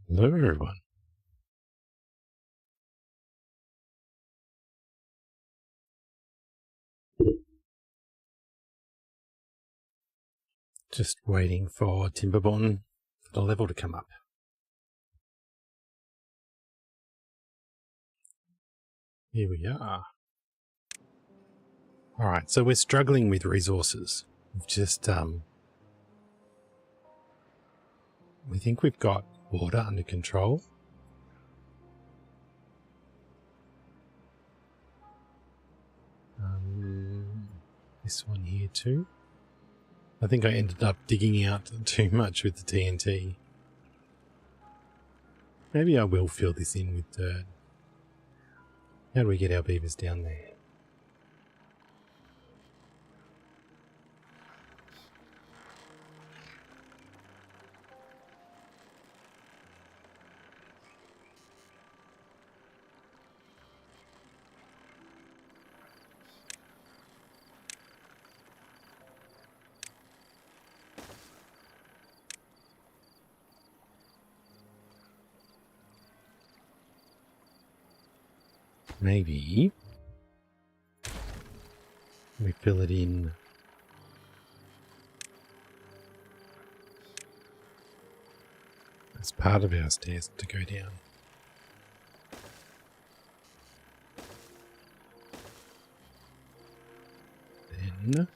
Hello everyone. Just waiting for Timberborn for the level to come up. Here we are. Alright, so we're struggling with resources. We've just, we think we've got water under control. This one here too. I think I ended up digging out too much with the TNT. Maybe I will fill this in with dirt. How do we get our beavers down there? Maybe we fill it in as part of our stairs to go down. Then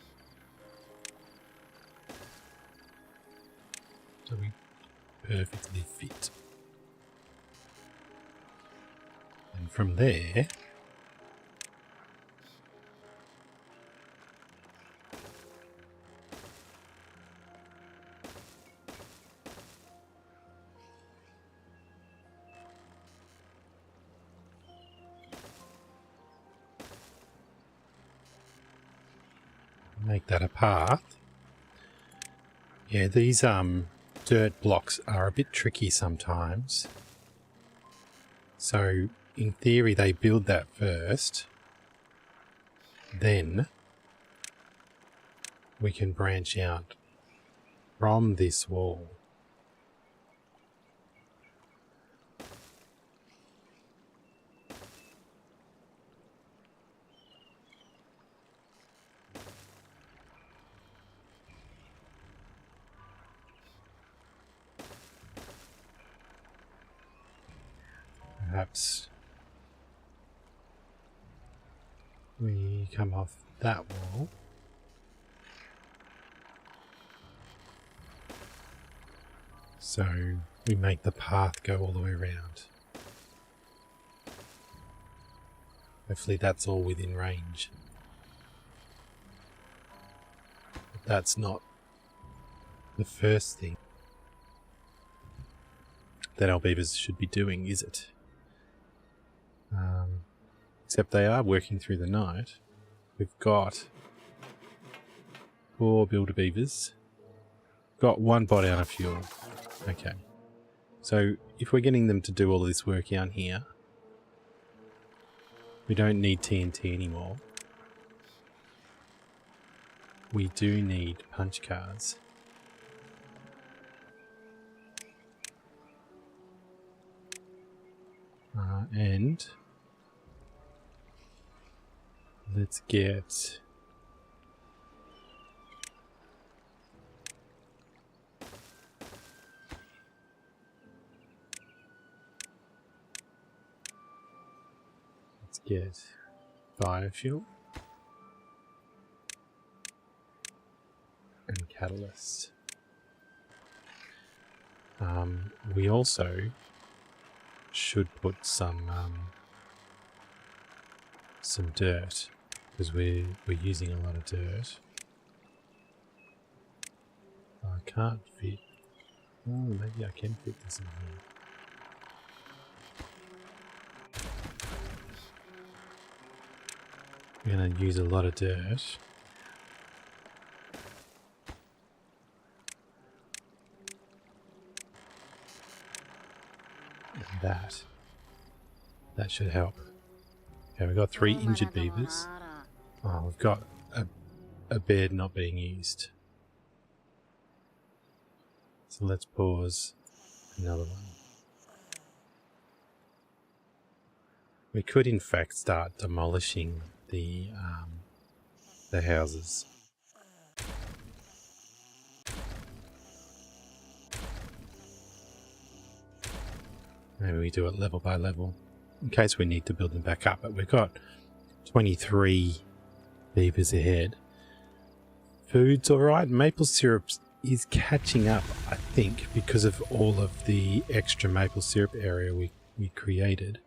so we perfectly fit. And from there, make that a path. Yeah, these dirt blocks are a bit tricky sometimes. So in theory they build that first, then we can branch out from this wall. Perhaps we come off that wall. So we make the path go all the way around. Hopefully that's all within range. But that's not the first thing that our beavers should be doing, is it? Except they are working through the night. We've got 4 builder beavers. Got 1 bot out of fuel. Okay. So if we're getting them to do all of this work down here, we don't need TNT anymore. We do need punch cards. And let's get biofuel and catalyst. We also should put some dirt, because we're using a lot of dirt. I can't fit. Oh, maybe I can fit this in here. We're going to use a lot of dirt. And that should help. Okay, we've got 3 injured beavers. Oh, we've got a bed not being used. So let's pause another one. We could in fact start demolishing the houses. Maybe we do it level by level in case we need to build them back up. But we've got 23 beavers ahead. Food's alright. Maple syrup is catching up, I think, because of all of the extra maple syrup area we created.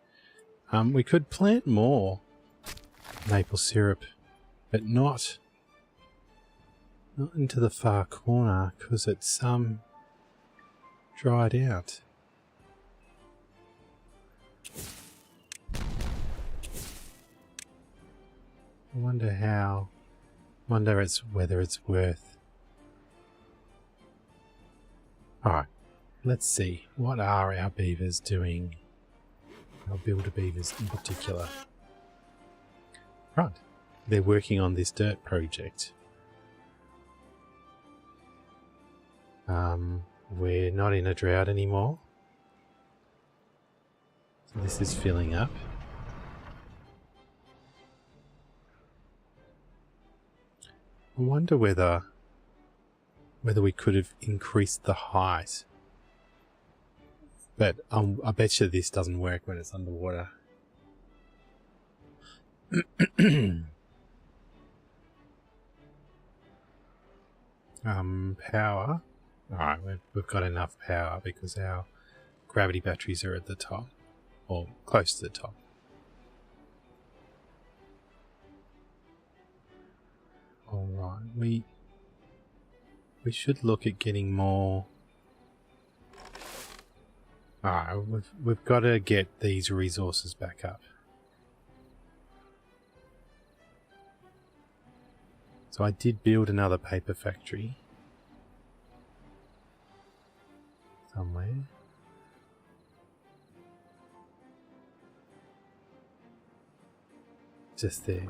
We could plant more maple syrup, but not into the far corner because it's dried out. I wonder whether it's worth. Alright, let's see. What are our beavers doing? Our builder beavers in particular. Right, they're working on this dirt project. We're not in a drought anymore. So this is filling up. I wonder whether we could have increased the height. But I bet you this doesn't work when it's underwater. Power. Alright, we've got enough power because our gravity batteries are at the top. Or close to the top. Alright, we should look at getting more. Alright, we've got to get these resources back up. So I did build another paper factory somewhere. Just there.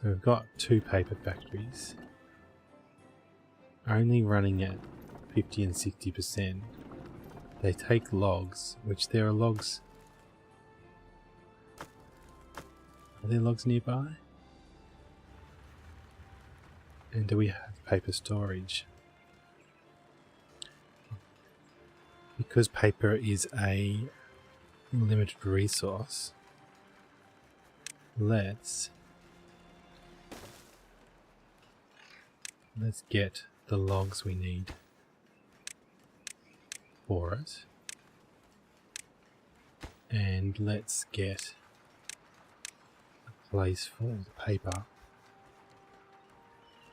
So we've got 2 paper factories, only running at 50 and 60%. They take logs, which there are logs. Are there logs nearby? And do we have paper storage? Because paper is a limited resource, let's get the logs we need for it, and let's get a place for the paper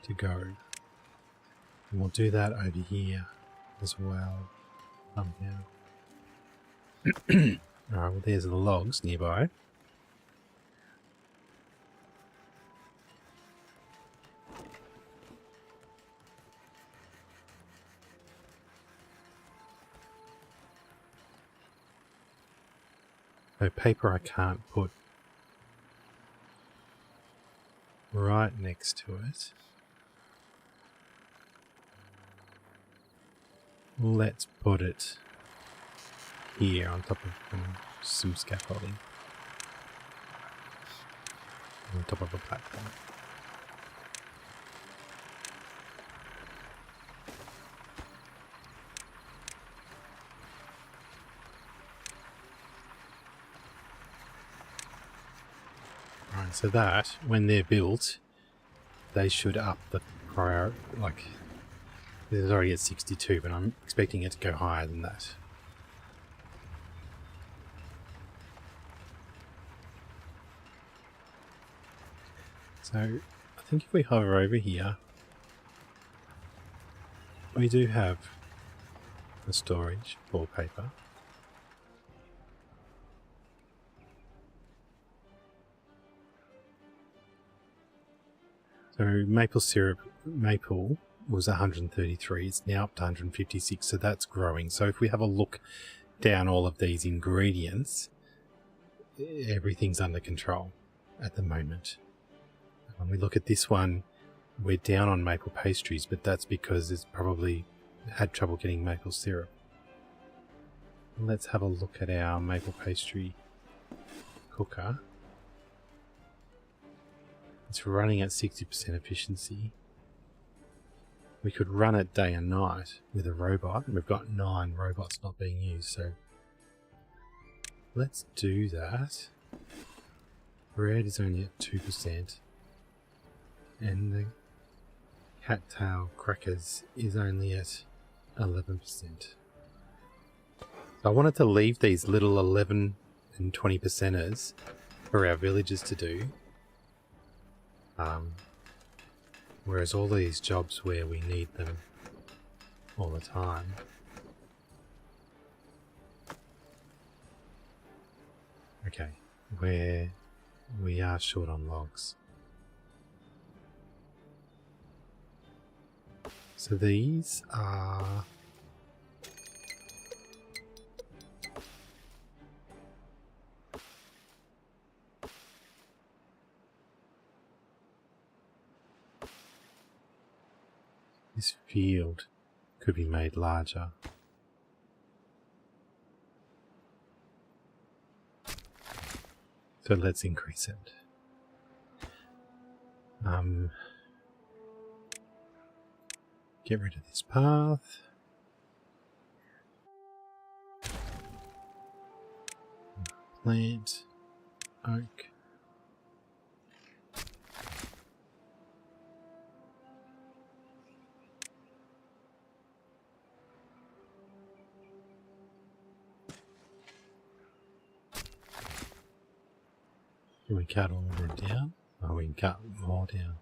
to go, and we'll do that over here as well somehow. Alright, well there's the logs nearby. So paper I can't put right next to it. Let's put it here on top of some scaffolding. On top of a platform. Right, so that, when they're built, they should up the prior, like, it's already at 62, but I'm expecting it to go higher than that. So, I think if we hover over here, we do have the storage for paper. So maple was 133, it's now up to 156, so that's growing. So if we have a look down all of these ingredients, everything's under control at the moment. When we look at this one, we're down on maple pastries, but that's because it's probably had trouble getting maple syrup. Let's have a look at our maple pastry cooker. It's running at 60% efficiency. We could run it day and night with a robot. We've got 9 robots not being used, so let's do that. Bread is only at 2%, and the cattail crackers is only at 11%. So I wanted to leave these little 11 and 20%ers for our villagers to do. Whereas all these jobs where we need them all the time. Okay, where we are short on logs. So these are this field could be made larger. So let's increase it. Get rid of this path. Plant oak. Can we cut all of them down? Oh, we can cut more down.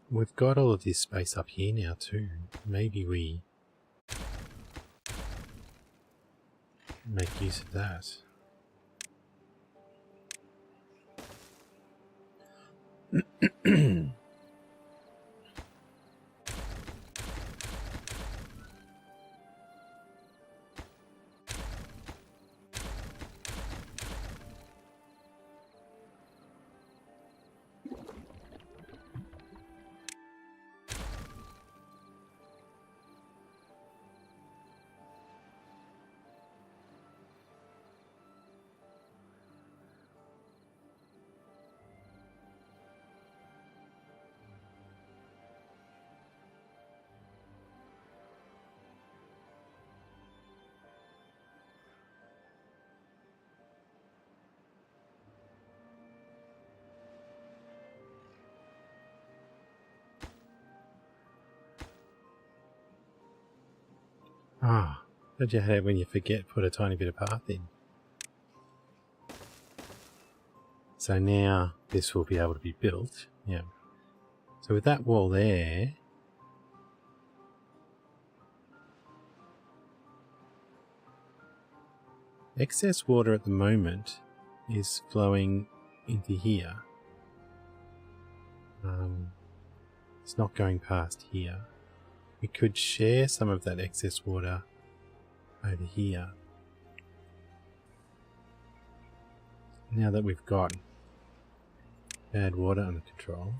We've got all of this space up here now too. Maybe we make use of that. Ah, don't you hate when you forget put a tiny bit of path in? So now this will be able to be built. Yeah. So with that wall there, excess water at the moment is flowing into here. It's not going past here. We could share some of that excess water over here. Now that we've got bad water under control.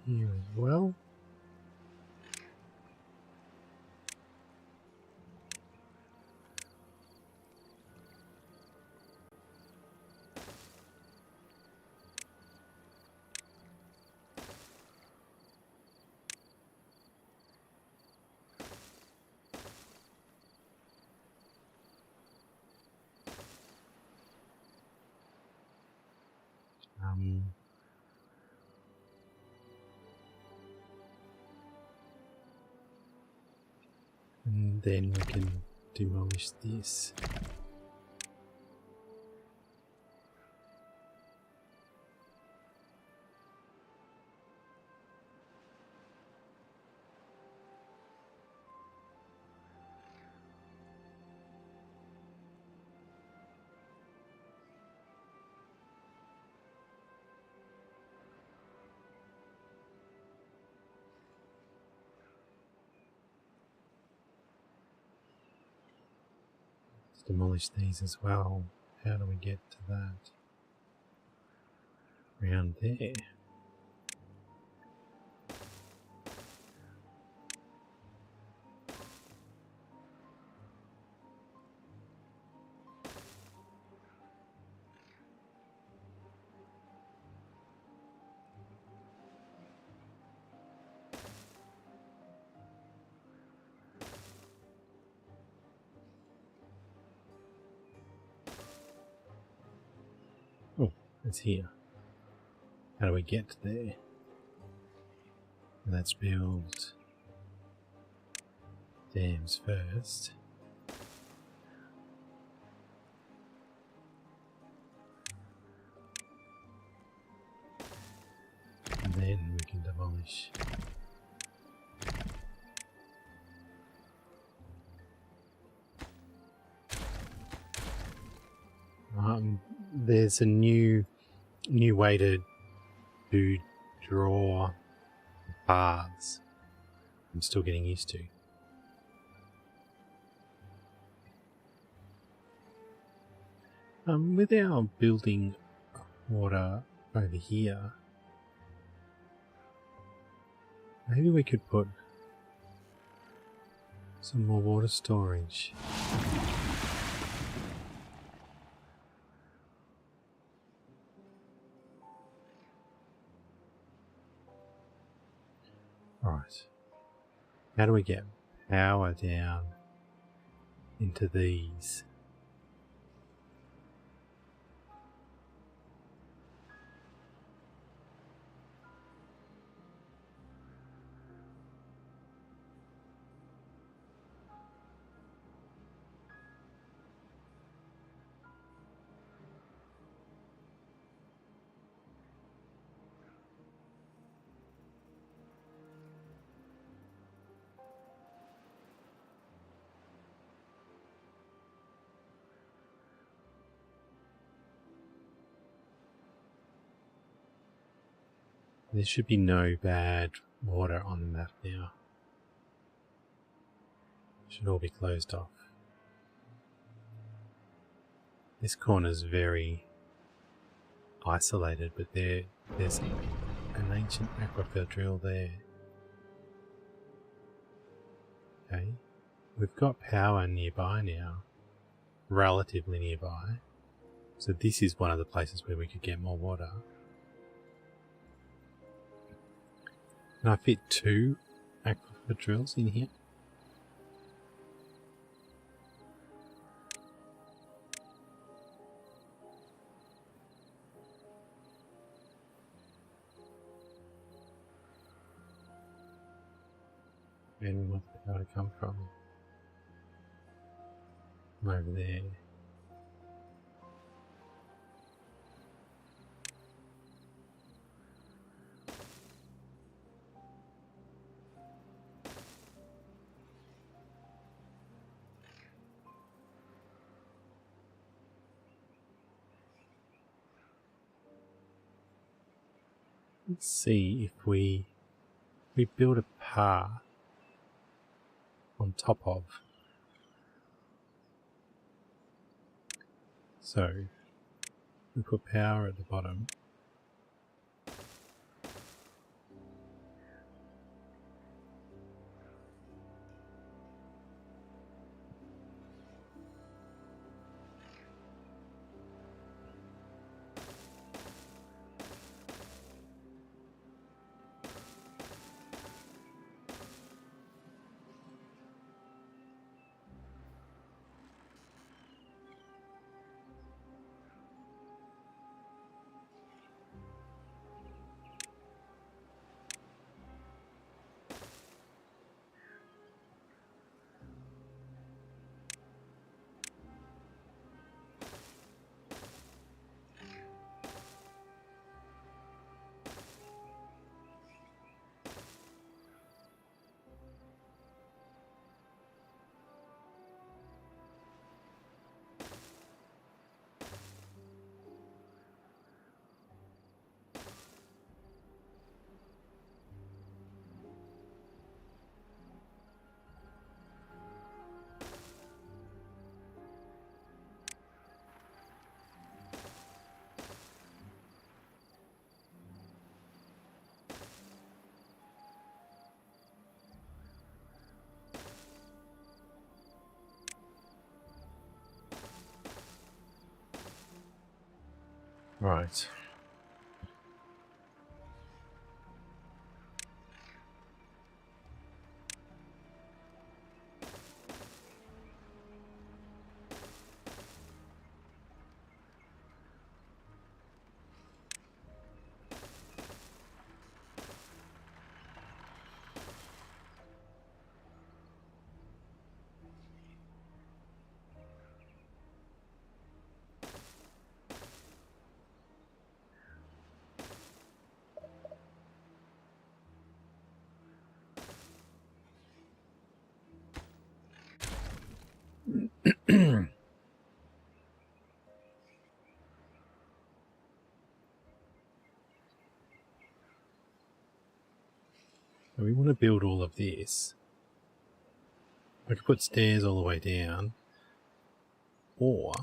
Here as well. And then we can demolish this. demolish these as well. How do we get to that? Around there. Oh, it's here. How do we get there? Let's build dams first. And then we can demolish. There's a new way to draw paths. I'm still getting used to. With our building water over here, maybe we could put some more water storage. Right. How do we get power down into these? There should be no bad water on the map now. Should all be closed off. This corner's very isolated, but there's an ancient aquifer drill there. Okay, we've got power nearby now, relatively nearby. So this is one of the places where we could get more water. Can I fit 2 aquifer drills in here? And where's the power come from? From over there. Let's see if we build a path on top of. So we put power at the bottom. Right. We want to build all of this. I could put stairs all the way down, or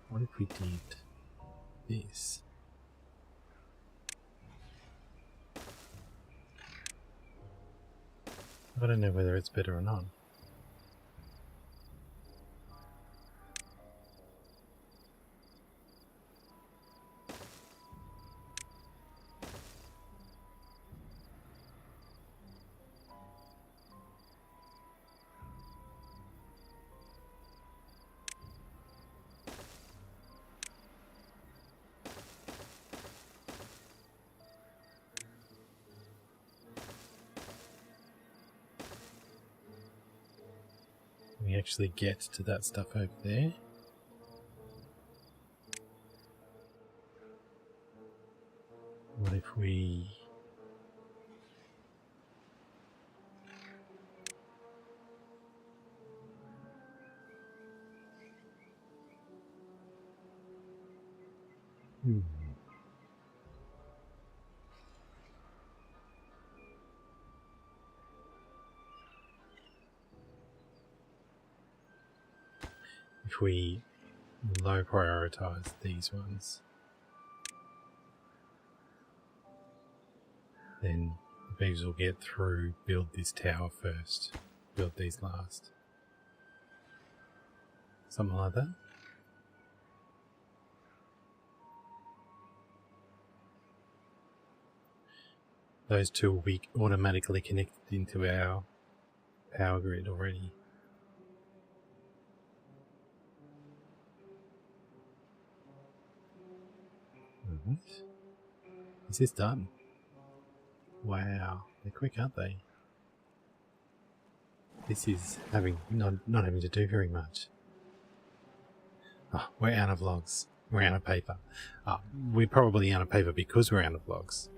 what if we did this? I don't know whether it's better or not. We actually get to that stuff over there. What if we... If we low prioritize these ones, then the beavers will get through, build this tower first, build these last. Something like that. Those two will be automatically connected into our power grid already. Alright. Is this done? Wow, they're quick, aren't they? This is not having to do very much. Oh, we're out of logs. We're out of paper. We're probably out of paper because we're out of logs.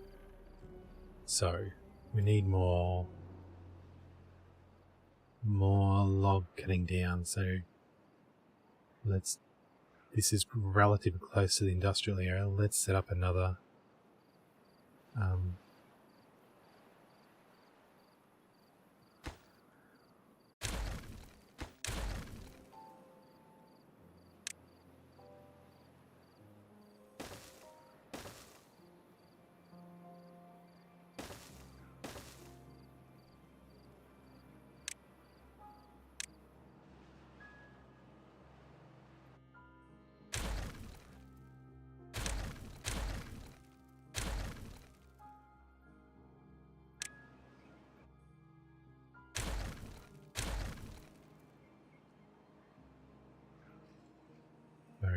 So we need more log cutting down. So this is relatively close to the industrial area. Let's set up another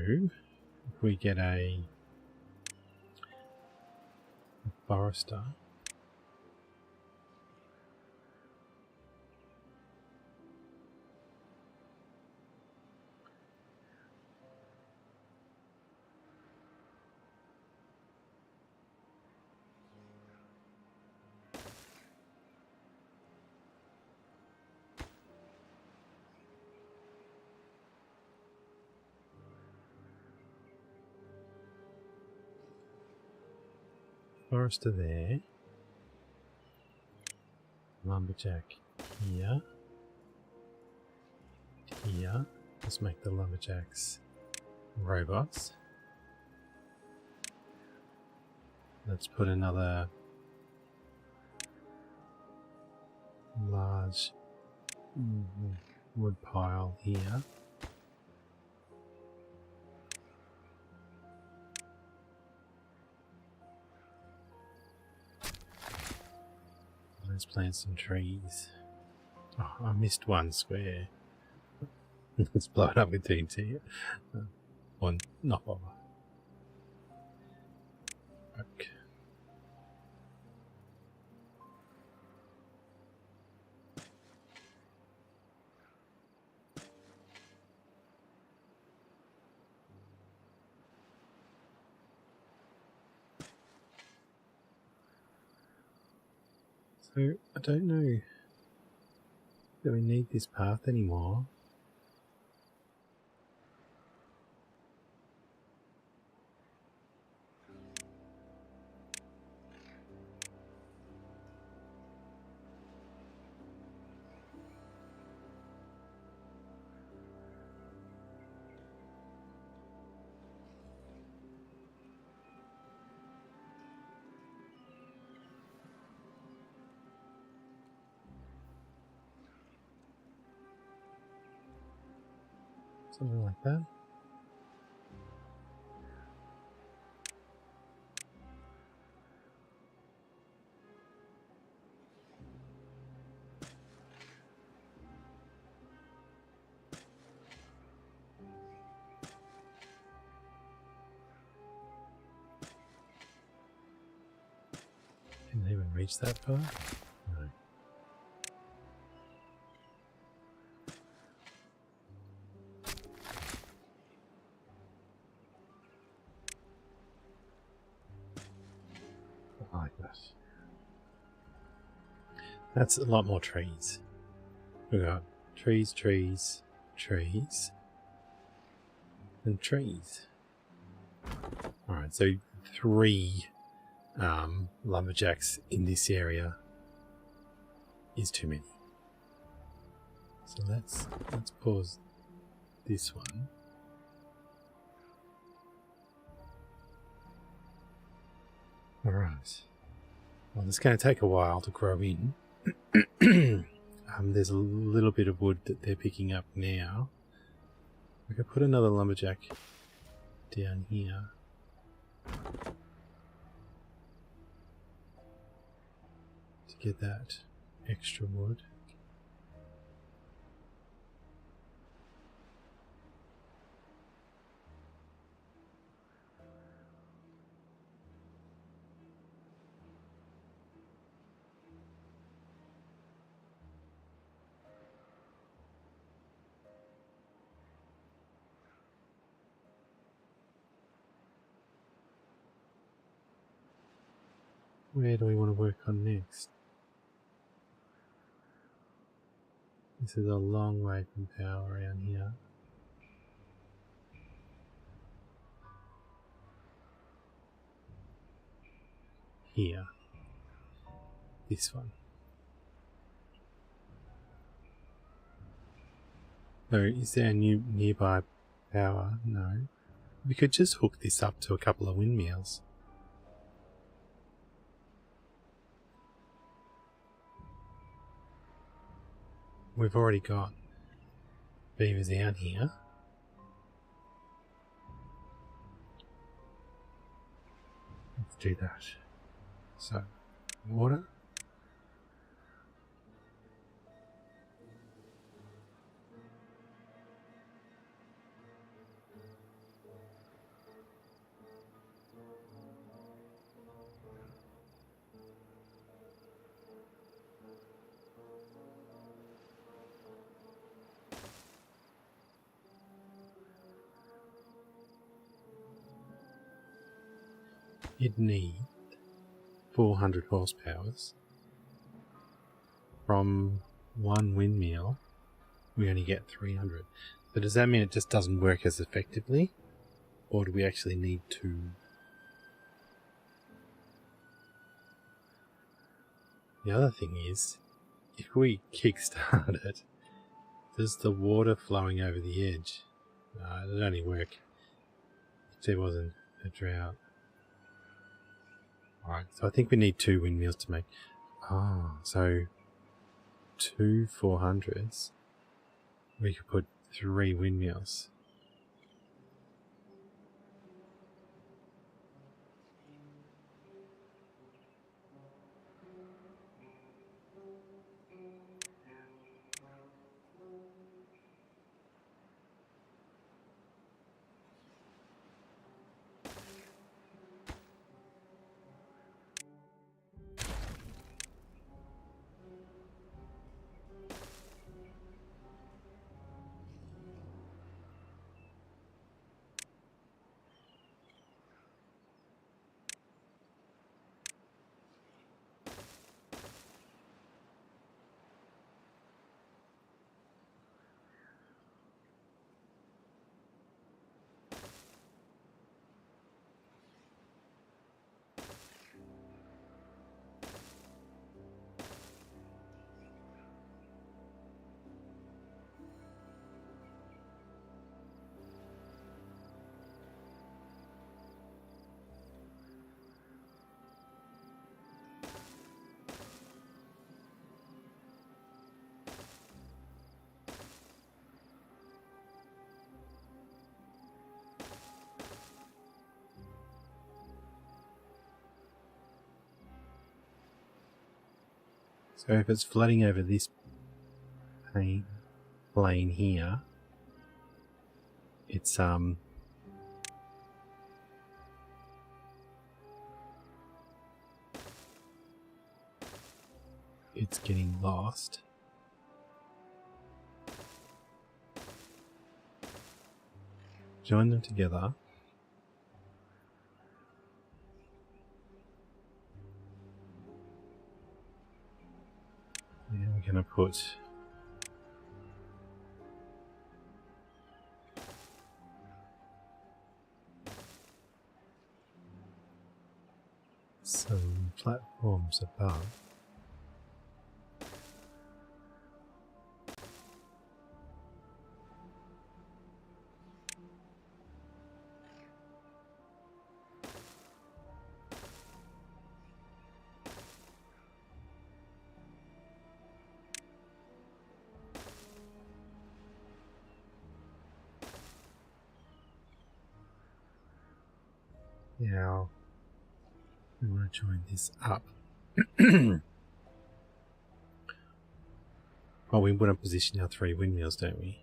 if we get a forester. Forester there. Lumberjack here. Here. Let's make the lumberjacks robots. Let's put another large wood pile here. Let's plant some trees. Oh, I missed one square. Let's blow it up with TNT. Or not bother. Okay. So, I don't know that we need this path anymore. Something like that. Didn't even reach that far? No. I like that. That's a lot more trees. We got trees, trees, trees, and trees. Alright, so 3 lumberjacks in this area is too many. So let's pause this one. Alright. Well, it's going to take a while to grow in. There's a little bit of wood that they're picking up now. We could put another lumberjack down here. To get that extra wood. Where do we want to work on next? This is a long way from power around here. Here. This one. So is there a nearby power? No. We could just hook this up to a couple of windmills. We've already got beavers out here. Let's do that. So, water. You'd need 400 horsepower from one windmill. We only get 300. So does that mean it just doesn't work as effectively? Or do we actually need to? The other thing is, if we kickstart it, does the water flowing over the edge? It'd only work if there wasn't a drought. Alright, so I think we need 2 windmills to make... so 2 400s. We could put 3 windmills. So if it's flooding over this plane here, it's getting lost. Join them together. Yeah, we're going to put some platforms above. Now we want to join this up. Well, we want to position our 3 windmills, don't we?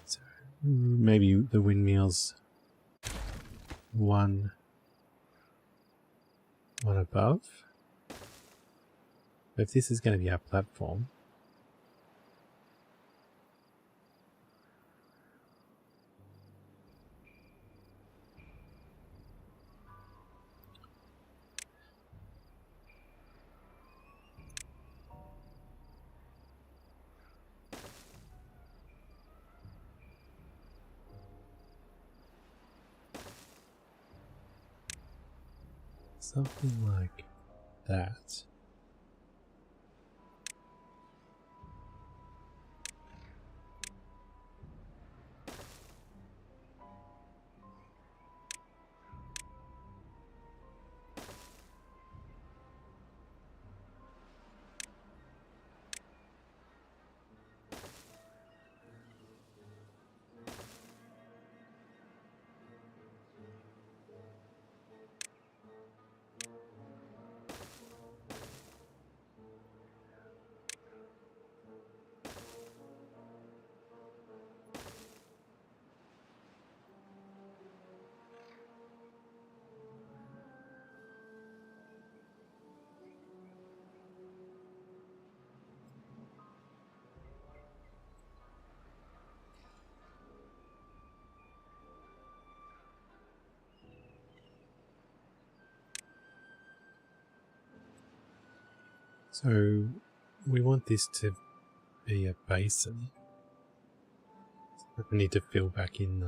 So maybe the windmills one above. If this is going to be our platform, something like that. So we want this to be a basin. So we need to fill back in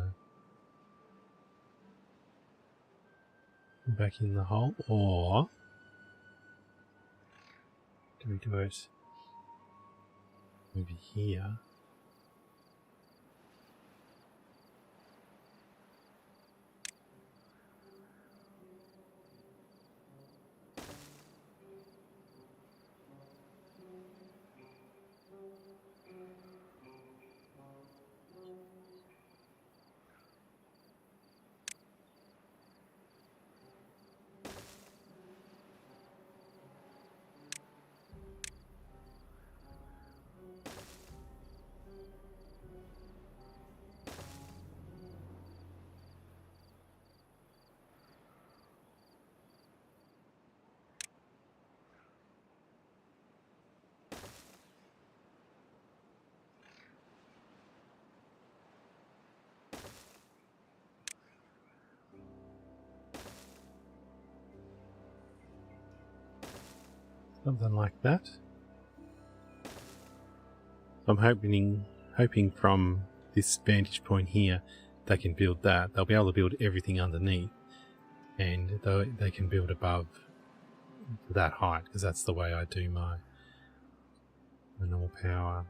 the hole, or Do we do it over here? Something like that. I'm hoping from this vantage point here they can build that. They'll be able to build everything underneath, and they can build above that height, because that's the way I do my normal power.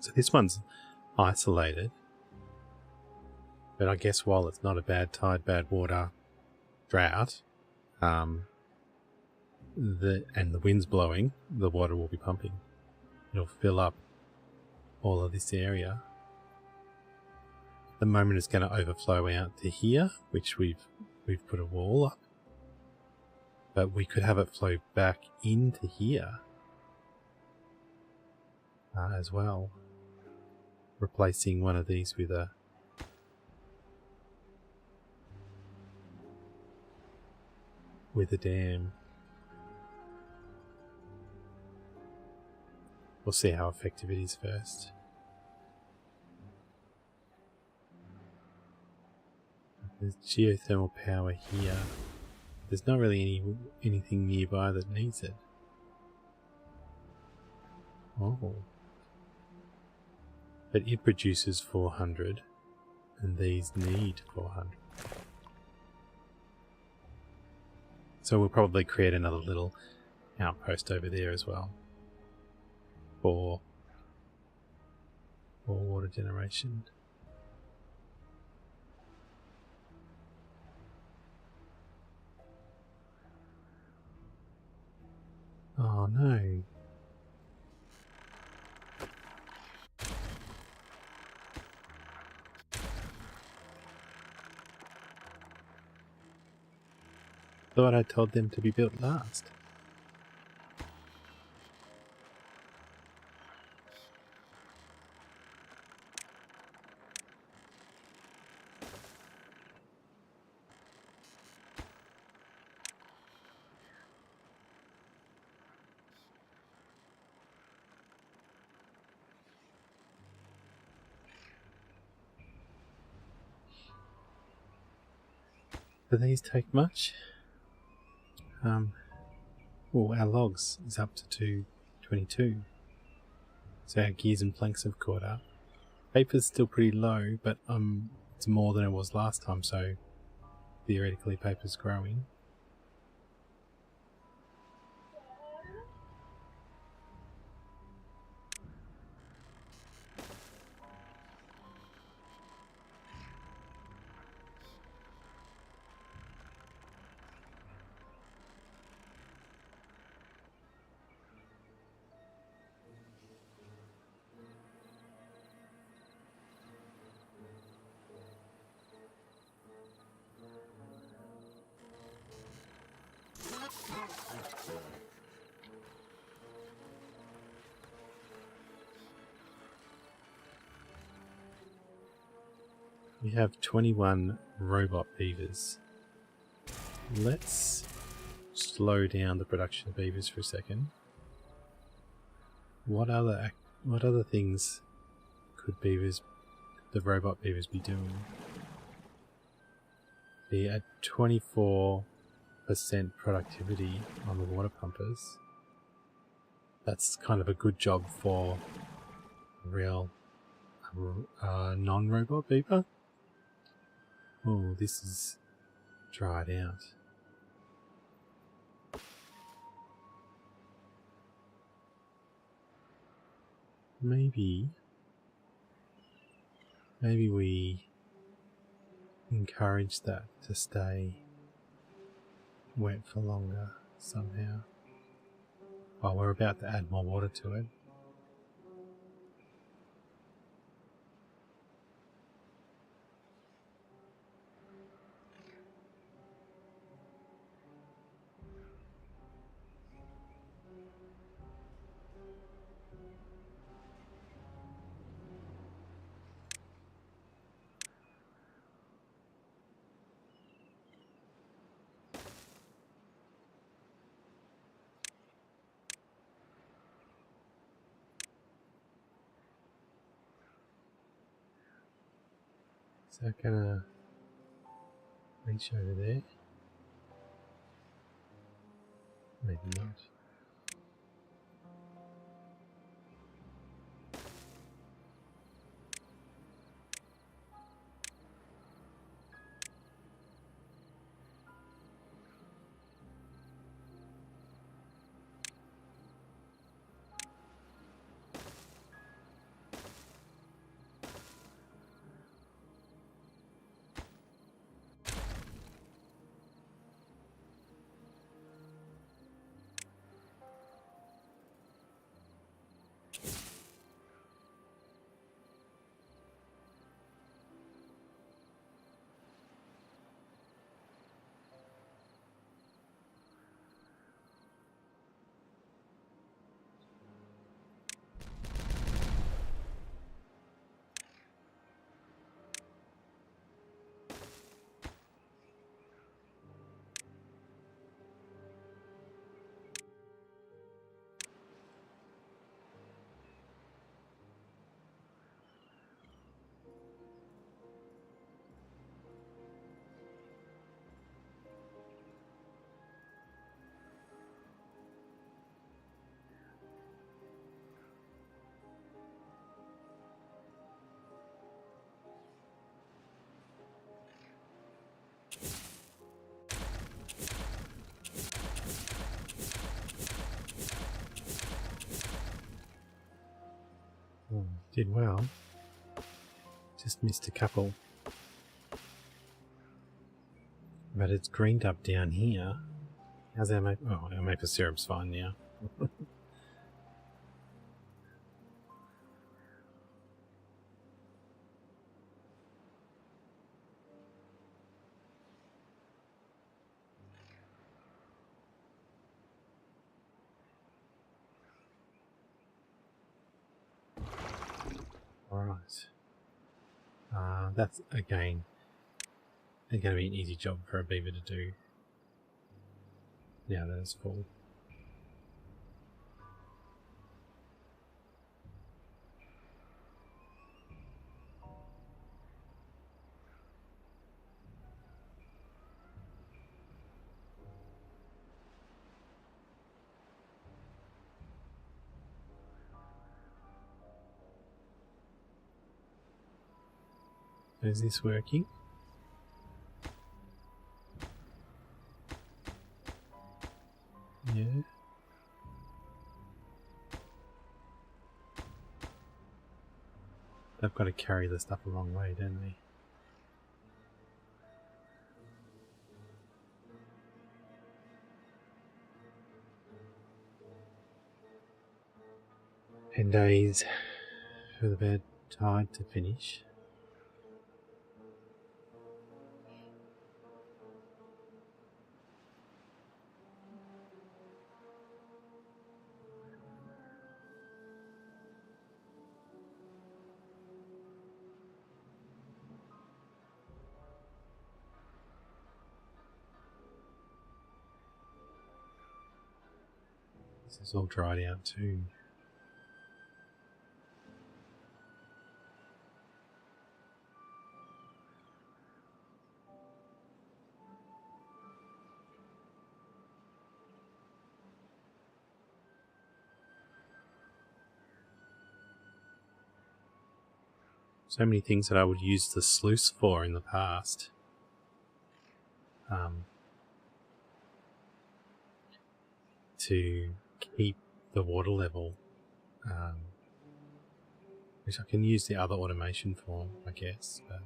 So this one's isolated, but I guess while it's not a bad tide, bad water, drought, and the wind's blowing, the water will be pumping. It'll fill up all of this area. At the moment it's going to overflow out to here, which we've put a wall up. But we could have it flow back into here as well, replacing one of these with a dam. We'll see how effective it is first. There's geothermal power here. There's not really anything nearby that needs it. Oh. But it produces 400, and these need 400. So we'll probably create another little outpost over there as well for water generation. Oh no. Thought I told them to be built last. Do these take much? Well, our logs is up to 222. So our gears and planks have caught up. Paper's still pretty low, but it's more than it was last time, so theoretically paper's growing. We have 21 robot beavers. Let's slow down the production of beavers for a second. What other things could the robot beavers be doing? Be at 24% productivity on the water pumpers. That's kind of a good job for a real non-robot beaver. Oh, this is dried out. maybe we encourage that to stay wet for longer somehow. Well, we're about to add more water to it. Is that gonna reach over there? Maybe not. Oh, did well. Just missed a couple. But it's greened up down here. How's our maple? Oh, our maple syrup's fine now. Alright. That's, again, going to be an easy job for a beaver to do. Now that it's full. Is this working? Yeah. They've got to carry the stuff a long way, don't they? And days for the bad tide to finish. This is all dried out too. So many things that I would use the sluice for in the past. To keep the water level which I can use the other automation for, I guess. But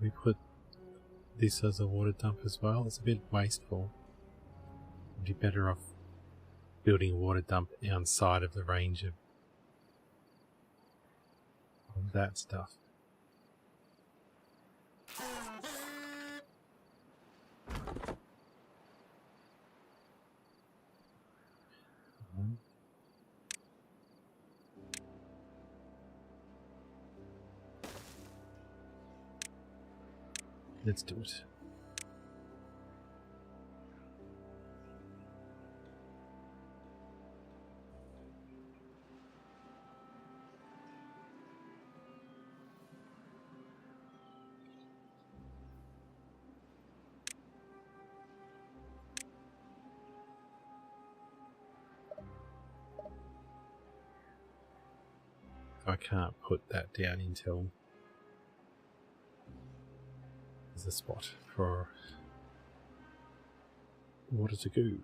we put this as a water dump as well. It's a bit wasteful. I'd be better off building a water dump outside of the range of that stuff. Let's do it. I can't put that down until there's a spot for water to go.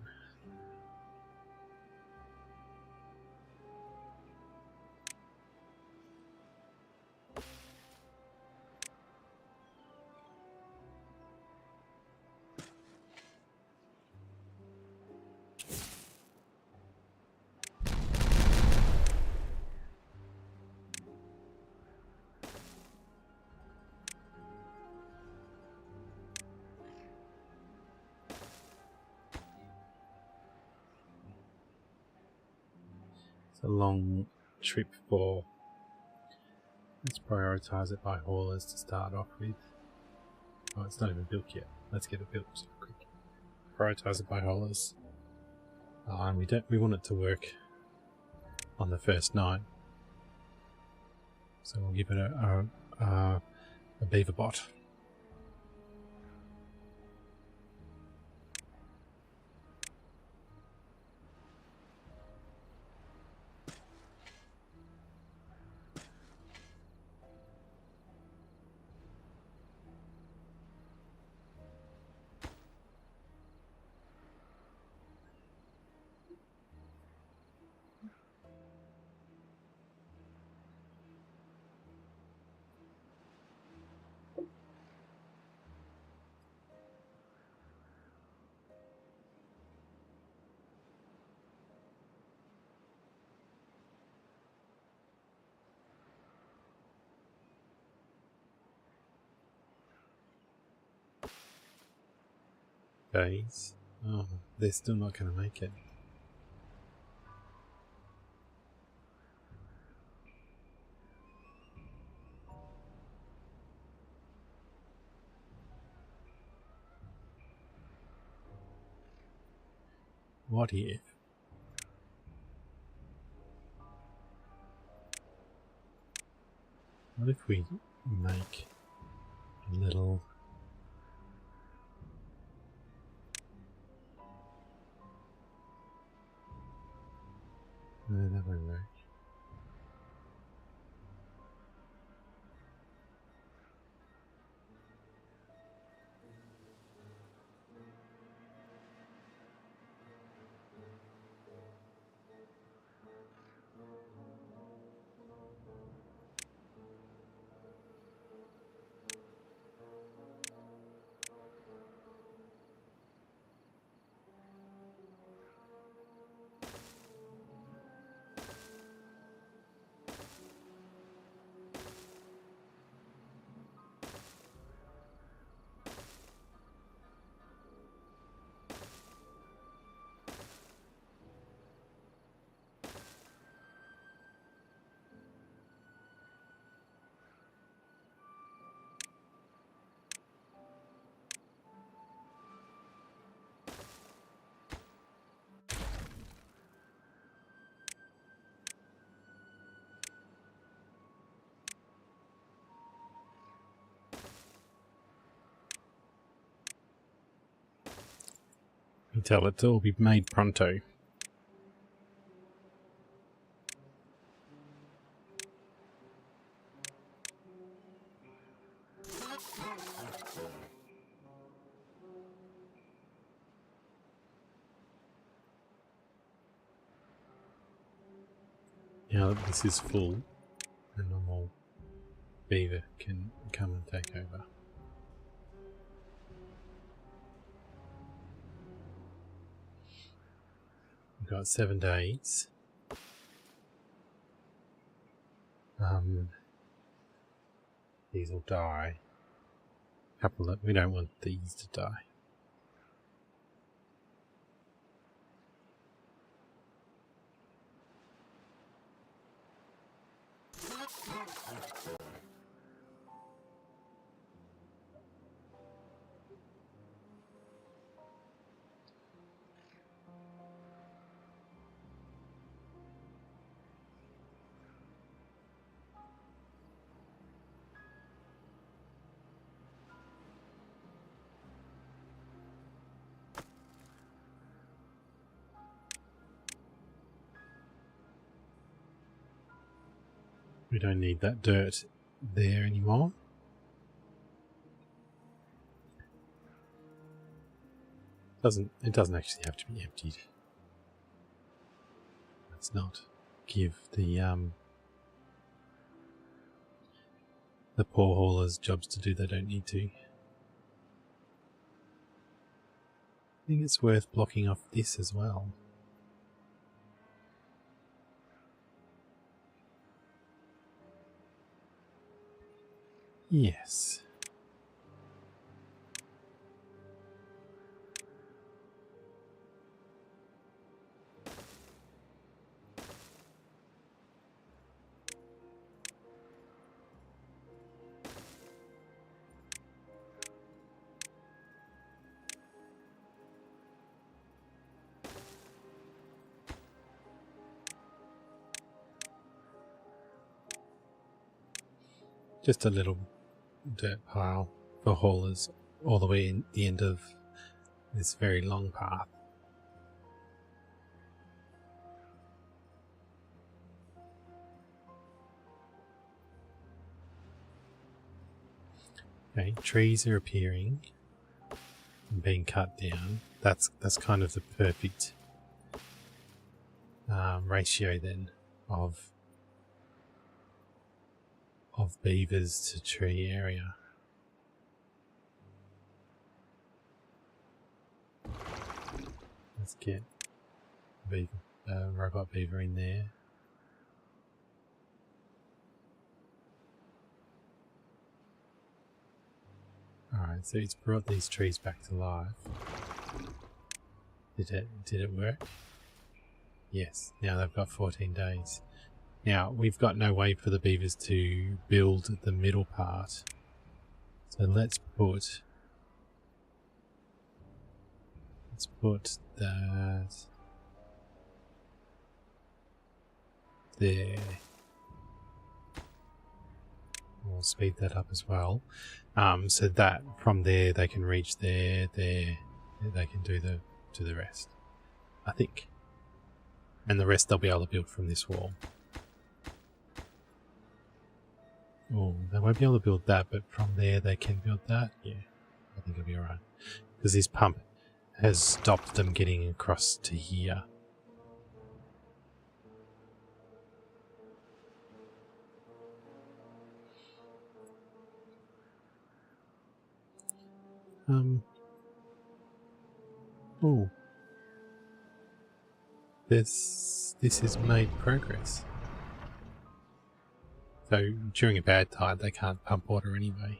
A long trip for. Let's prioritize it by haulers to start off with. Oh, it's not even built yet. Let's get it built quick. Prioritize it by haulers. And we want it to work on the first night, so we'll give it a beaver bot. Days. Oh, they're still not going to make it. What if? What if we make a little no, that won't work. You tell it to all be made pronto. Now that this is full, a normal beaver can come and take over. We've got 7 days. These will die. Couple that we don't want these to die. We don't need that dirt there anymore. It doesn't actually have to be emptied. Let's not give the poor haulers jobs to do they don't need to. I think it's worth blocking off this as well. Yes. Just a little dirt pile for haulers all the way in the end of this very long path. Okay, trees are appearing and being cut down. That's kind of the perfect ratio then of beavers to tree area. Let's get robot beaver in there. Alright, so it's brought these trees back to life. Did it work? Yes, now they've got 14 days. Now, we've got no way for the beavers to build the middle part. So let's put that there. We'll speed that up as well. So that from there they can reach there, they can do the rest, I think. And the rest they'll be able to build from this wall. Oh, they won't be able to build that, but from there they can build that. Yeah, I think it'll be alright. Because this pump has stopped them getting across to here. Oh. This has made progress. So during a bad tide they can't pump water anyway.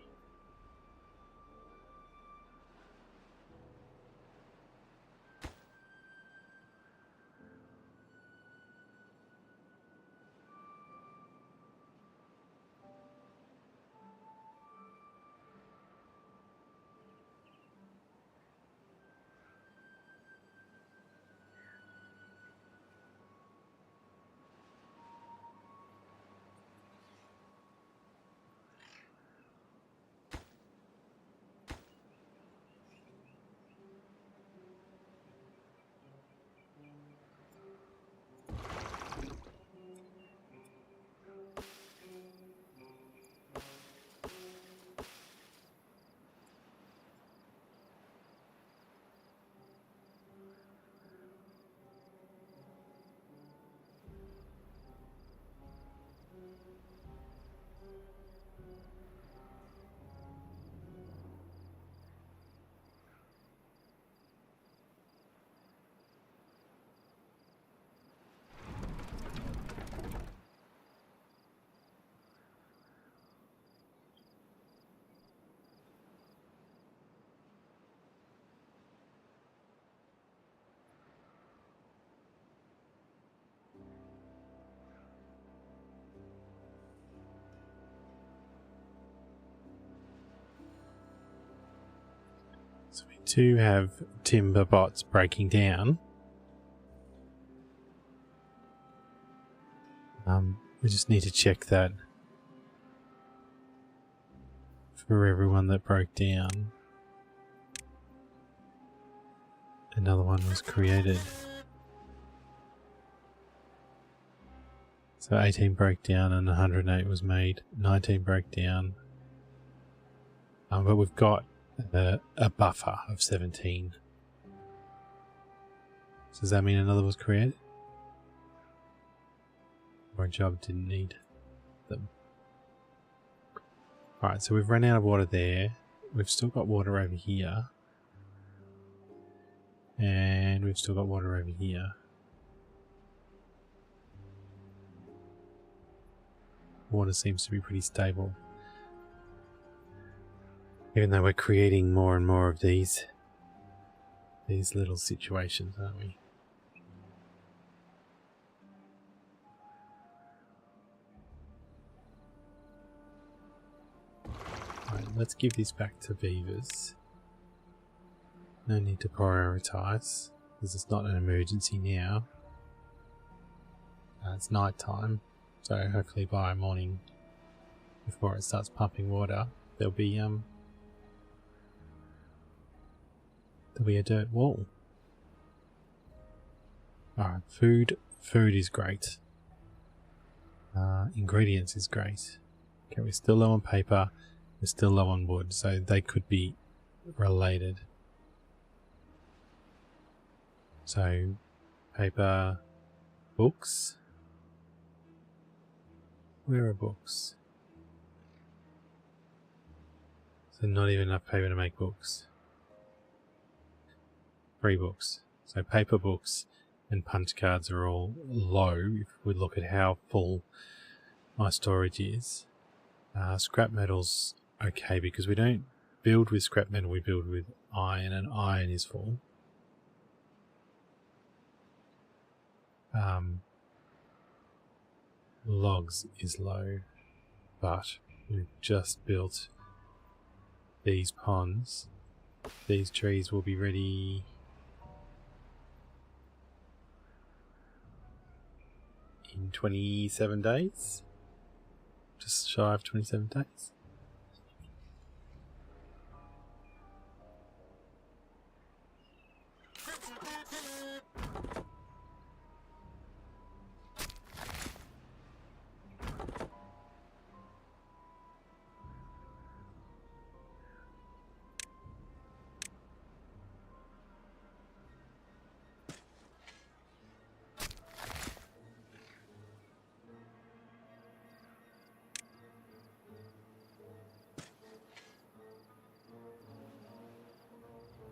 do have timber bots breaking down. We just need to check that for everyone that broke down. Another one was created. So 18 broke down and 108 was made. 19 broke down. But we've got a buffer of 17. So does that mean another was created? Or a job didn't need them? Alright, so we've run out of water there. We've still got water over here. And we've still got water over here. Water seems to be pretty stable. Even though we're creating more and more of these little situations, aren't we? Alright, let's give this back to beavers. No need to prioritise, because it's not an emergency now. It's night time, so hopefully by morning, before it starts pumping water, there'll be a dirt wall. Alright, food is great. Ingredients is great. Okay, we're still low on paper, we're still low on wood, so they could be related. So, paper, books. Where are books? So not even enough paper to make books. 3 books. So paper, books and punch cards are all low if we look at how full my storage is. Scrap metal's okay because we don't build with scrap metal, we build with iron, and iron is full. Logs is low, but we've just built these ponds. These trees will be ready in 27 days, just shy of 27 days.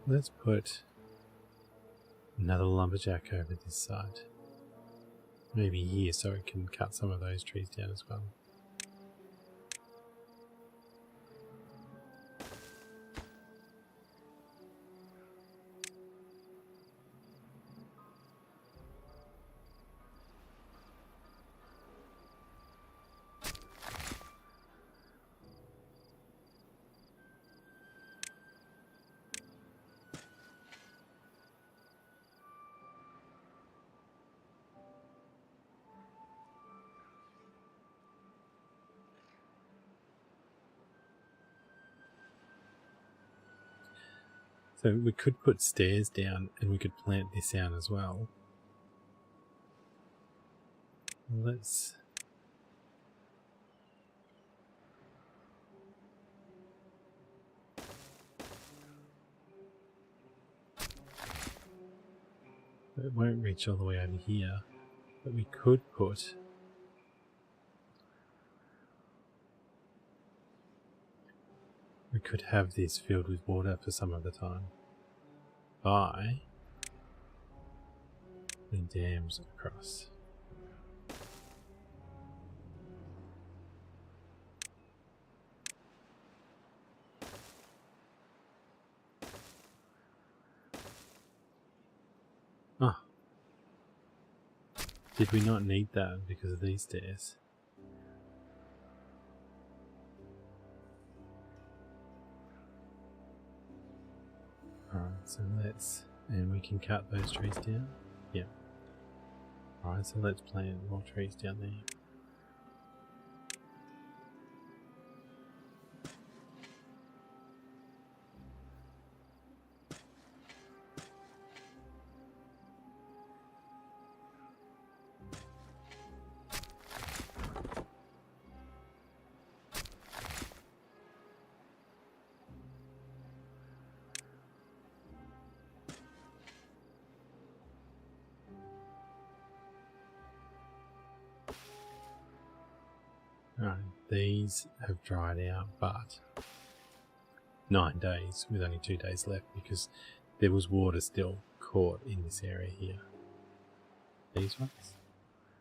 Let's put another lumberjack over this side. Maybe here so it can cut some of those trees down as well. So we could put stairs down and we could plant this out as well. Let's... It won't reach all the way over here, but we could put... We could have this filled with water for some of the time by the dams across. Ah, did we not need that because of these stairs? Alright, so let's... And we can cut those trees down? Yeah. Alright, so let's plant more trees down there. Alright, these have dried out, but 9 days with only 2 days left because there was water still caught in this area here. These ones?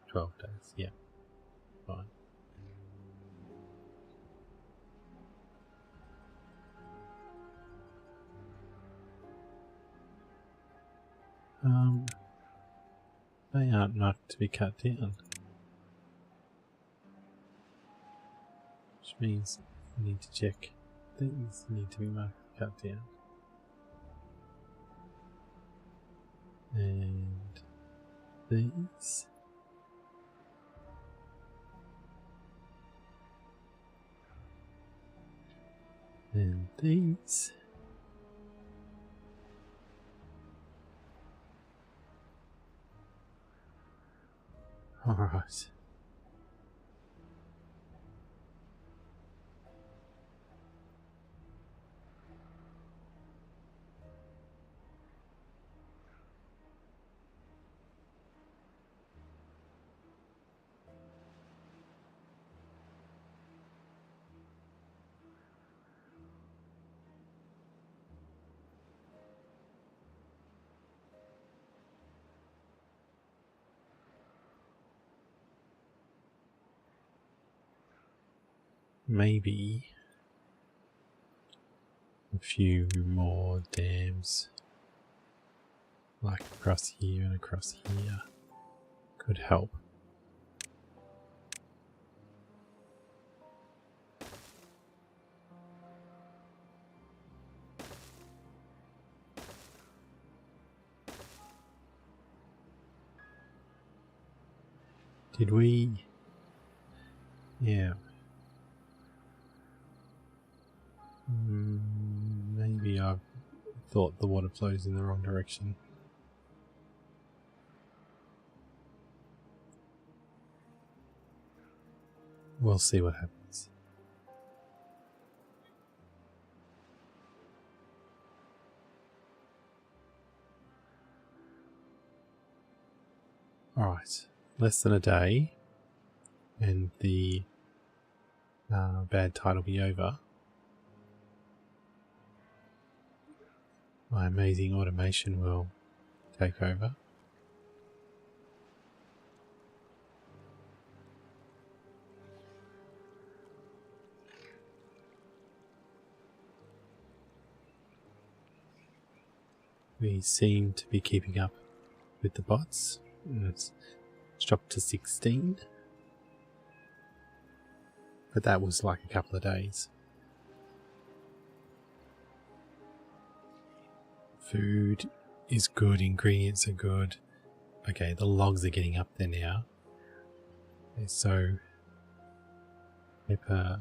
12 days, yeah. Fine. They aren't not to be cut down. Which means we need to check these need to be cut down. And these. And these. Alright. Maybe a few more dams, like across here and across here, could help. Did we? Yeah. Maybe I thought the water flows in the wrong direction. We'll see what happens. Alright, less than a day and the bad tide will be over. My amazing automation will take over. We seem to be keeping up with the bots. It's dropped to 16. But that was like a couple of days. Food is good, ingredients are good. Okay, the logs are getting up there now. Okay, so paper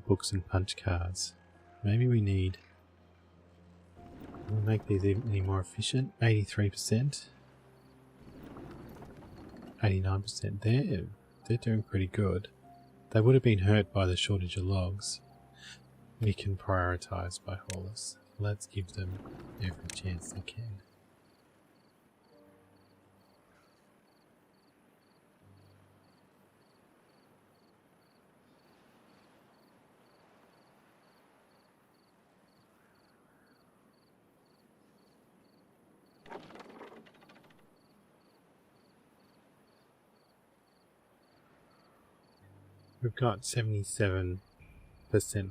books and punch cards. Maybe we need, we'll make these any more efficient. 83%. 89%. They're doing pretty good. They would have been hurt by the shortage of logs. We can prioritize by haulers. Let's give them every chance they can. We've got 77%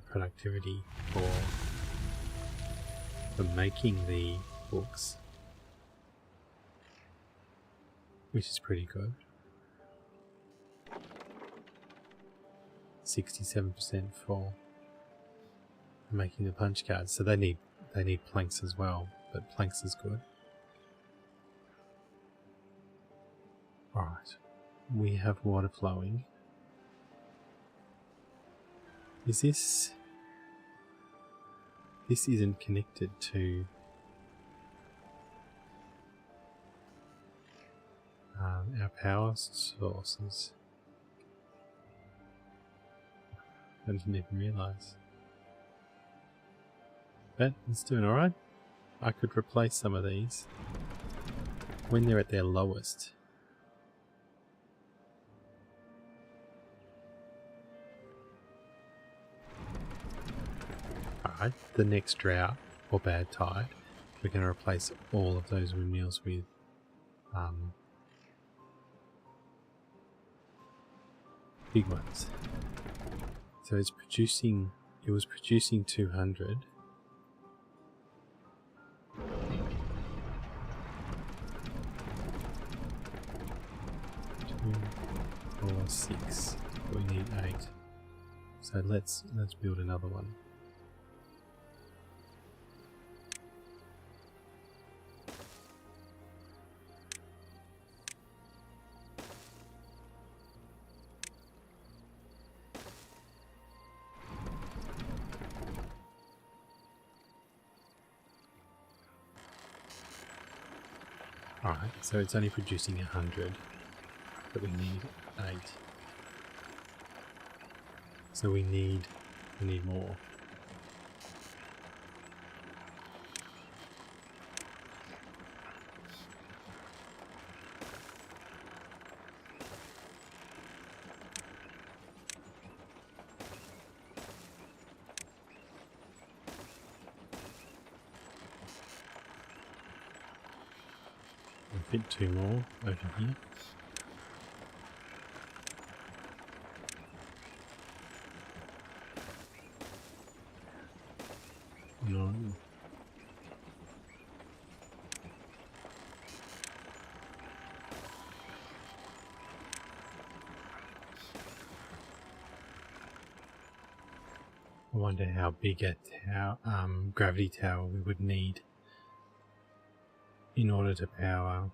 productivity for making the books, which is pretty good. 67% for making the punch cards, so they need they need planks as well, but planks is good. Alright, we have water flowing. Is this... This isn't connected to our power sources. I didn't even realise. But it's doing alright. I could replace some of these when they're at their lowest. Alright, the next drought or bad tide, we're going to replace all of those windmills with big ones. So it's producing, it was producing 200. 2, 4, 6. We need 8. So let's build another one. Alright, so it's only producing 100, but we need 8. So we need more. Fit 2 more over here. No. I wonder how big a gravity tower we would need in order to power.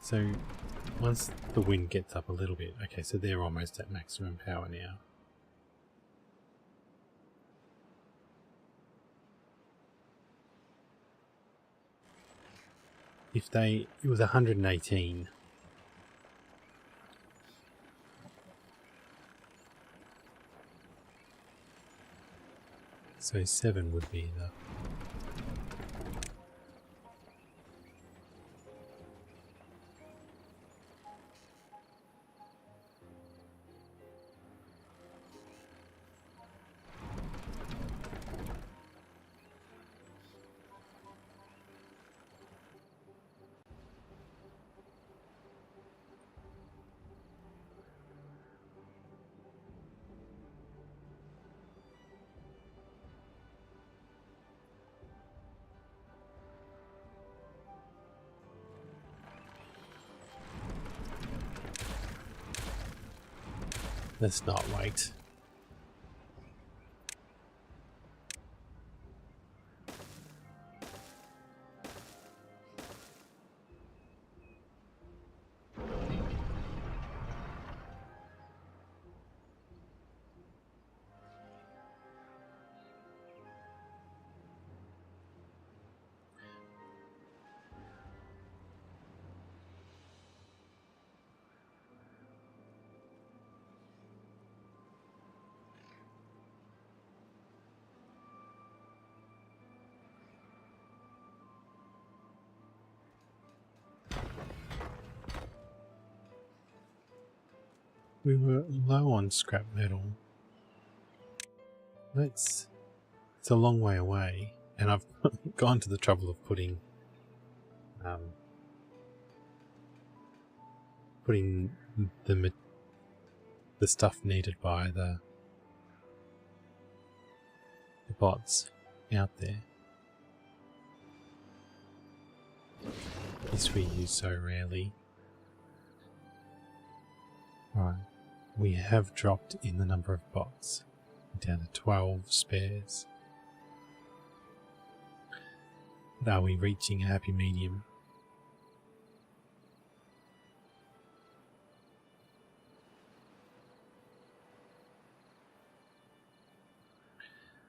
So once the wind gets up a little bit, okay, so they're almost at maximum power now. If it was 118. So 7 would be enough. Let's not wait. We were low on scrap metal. It's a long way away, and I've gone to the trouble of putting the stuff needed by the bots out there. This we use so rarely. Alright. we have dropped in the number of bots. We're down to 12 spares. But are we reaching a happy medium?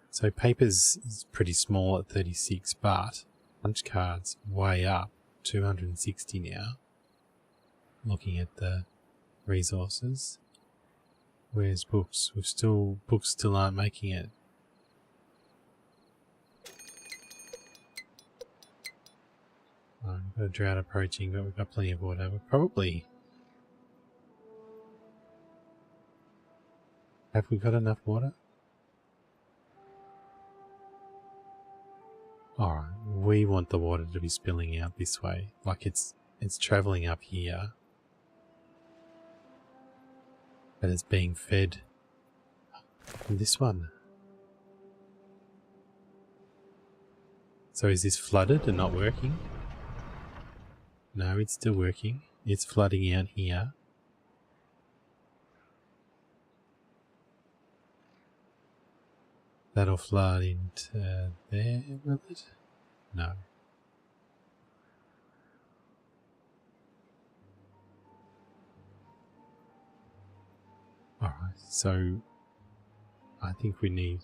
So papers is pretty small at 36, but punch cards way up, 260 now. Looking at the resources. Where's books? Books still aren't making it. Oh, we've got a drought approaching, but we've got plenty of water. We're probably... Have we got enough water? Alright, we want the water to be spilling out this way. Like it's travelling up here. But it's being fed from this one. So is this flooded and not working? No, it's still working. It's flooding out here. That'll flood into there, will it? No. Alright, so I think we need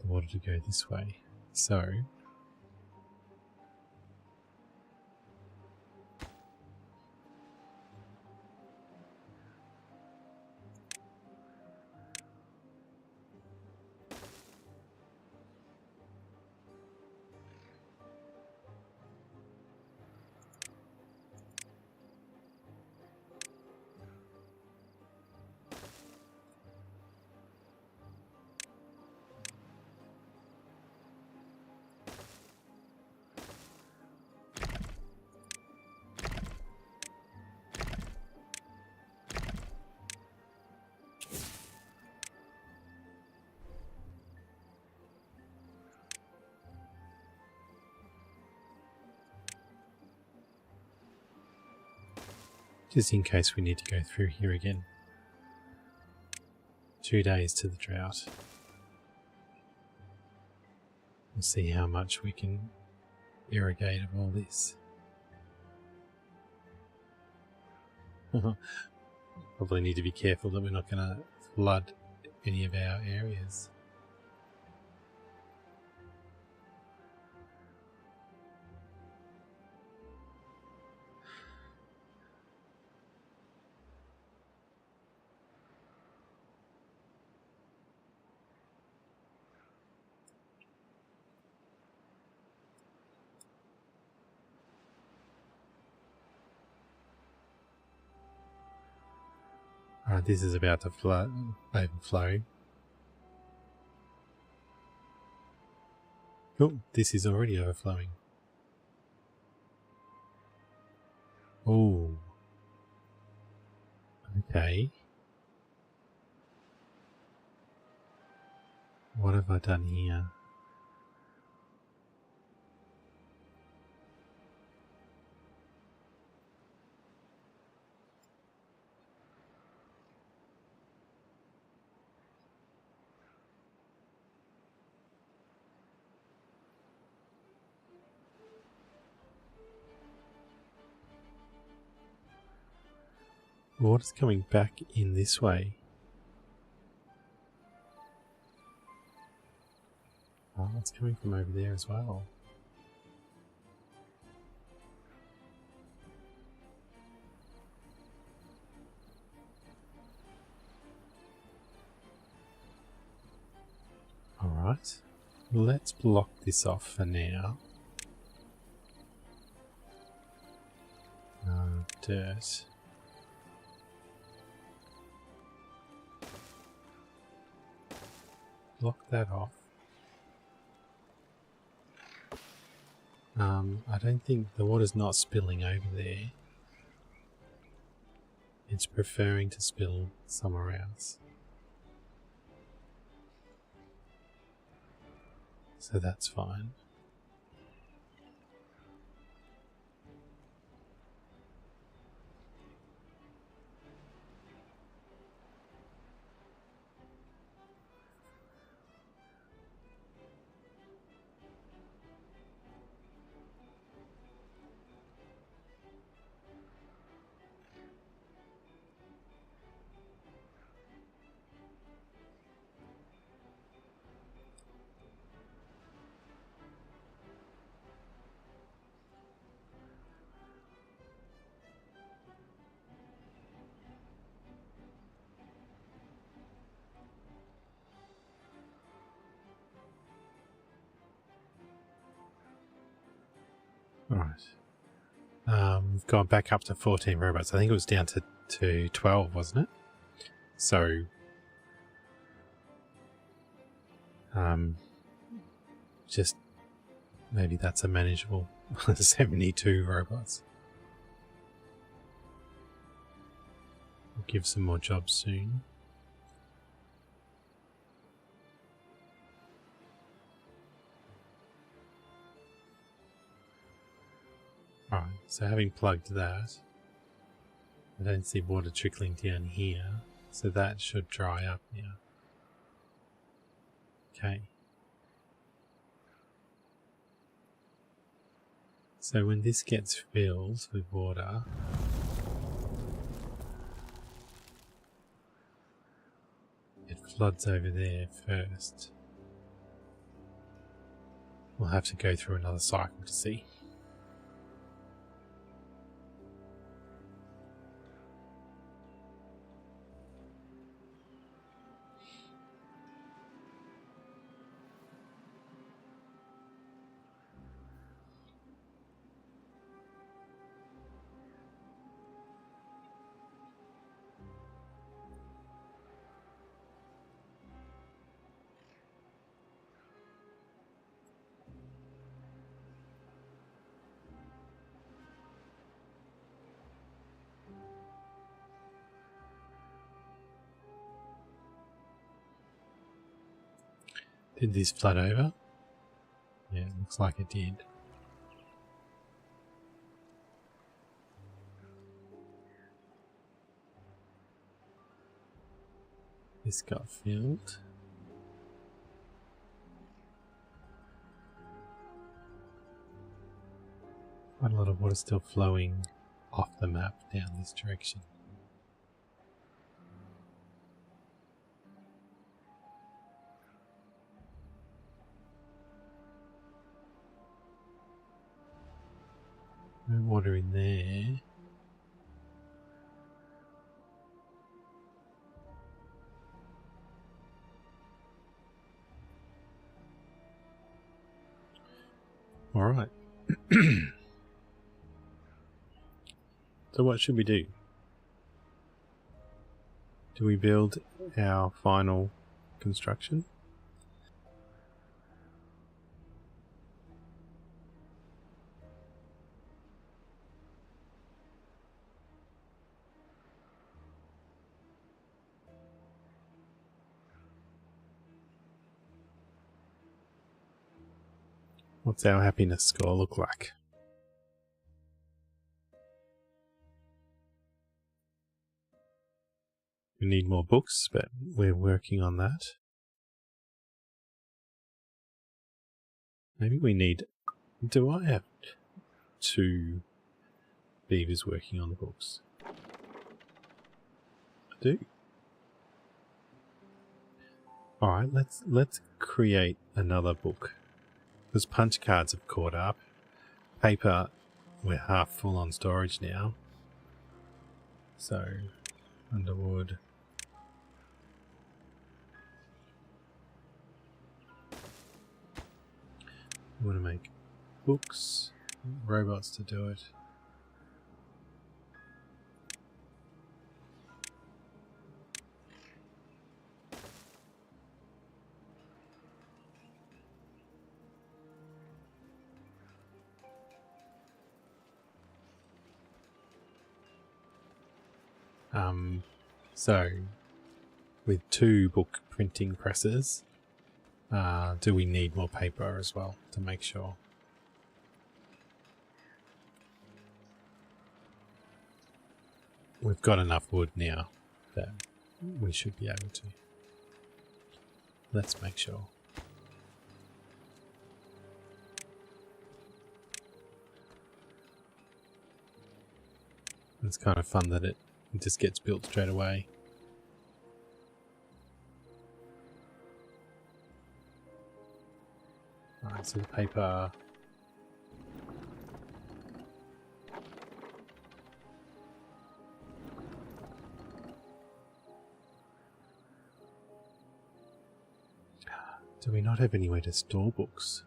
the water to go this way. So just in case we need to go through here again. 2 days to the drought. We'll see how much we can irrigate of all this. Probably need to be careful that we're not going to flood any of our areas. Alright, this is about to overflow. Oh, this is already overflowing. Oh. Okay. What have I done here? Water's coming back in this way. Oh, it's coming from over there as well. Alright, let's block this off for now. Dirt. Block that off. I don't think the water's not spilling over there. It's preferring to spill somewhere else. So that's fine. Alright. We've gone back up to 14 robots. I think it was down to 12, wasn't it? So, just maybe that's a manageable 72 robots. We'll give some more jobs soon. Alright, so having plugged that, I don't see water trickling down here, so that should dry up now. Okay. So when this gets filled with water, it floods over there first. We'll have to go through another cycle to see. Did this flood over? Yeah, it looks like it did. This got filled. Quite a lot of water still flowing off the map down this direction. No water in there. All right. So what should we do? Do we build our final construction? What's our happiness score look like? We need more books, but we're working on that. Maybe we need... Do I have 2 beavers working on the books? I do. Alright, let's create another book. Because punch cards have caught up. Paper, we're half full on storage now. So, Underwood. We want to make books, robots to do it. So, with 2 book printing presses, do we need more paper as well to make sure? We've got enough wood now that we should be able to. Let's make sure. It's kind of fun that it just gets built straight away. Alright, so the paper... Do we not have anywhere to store books?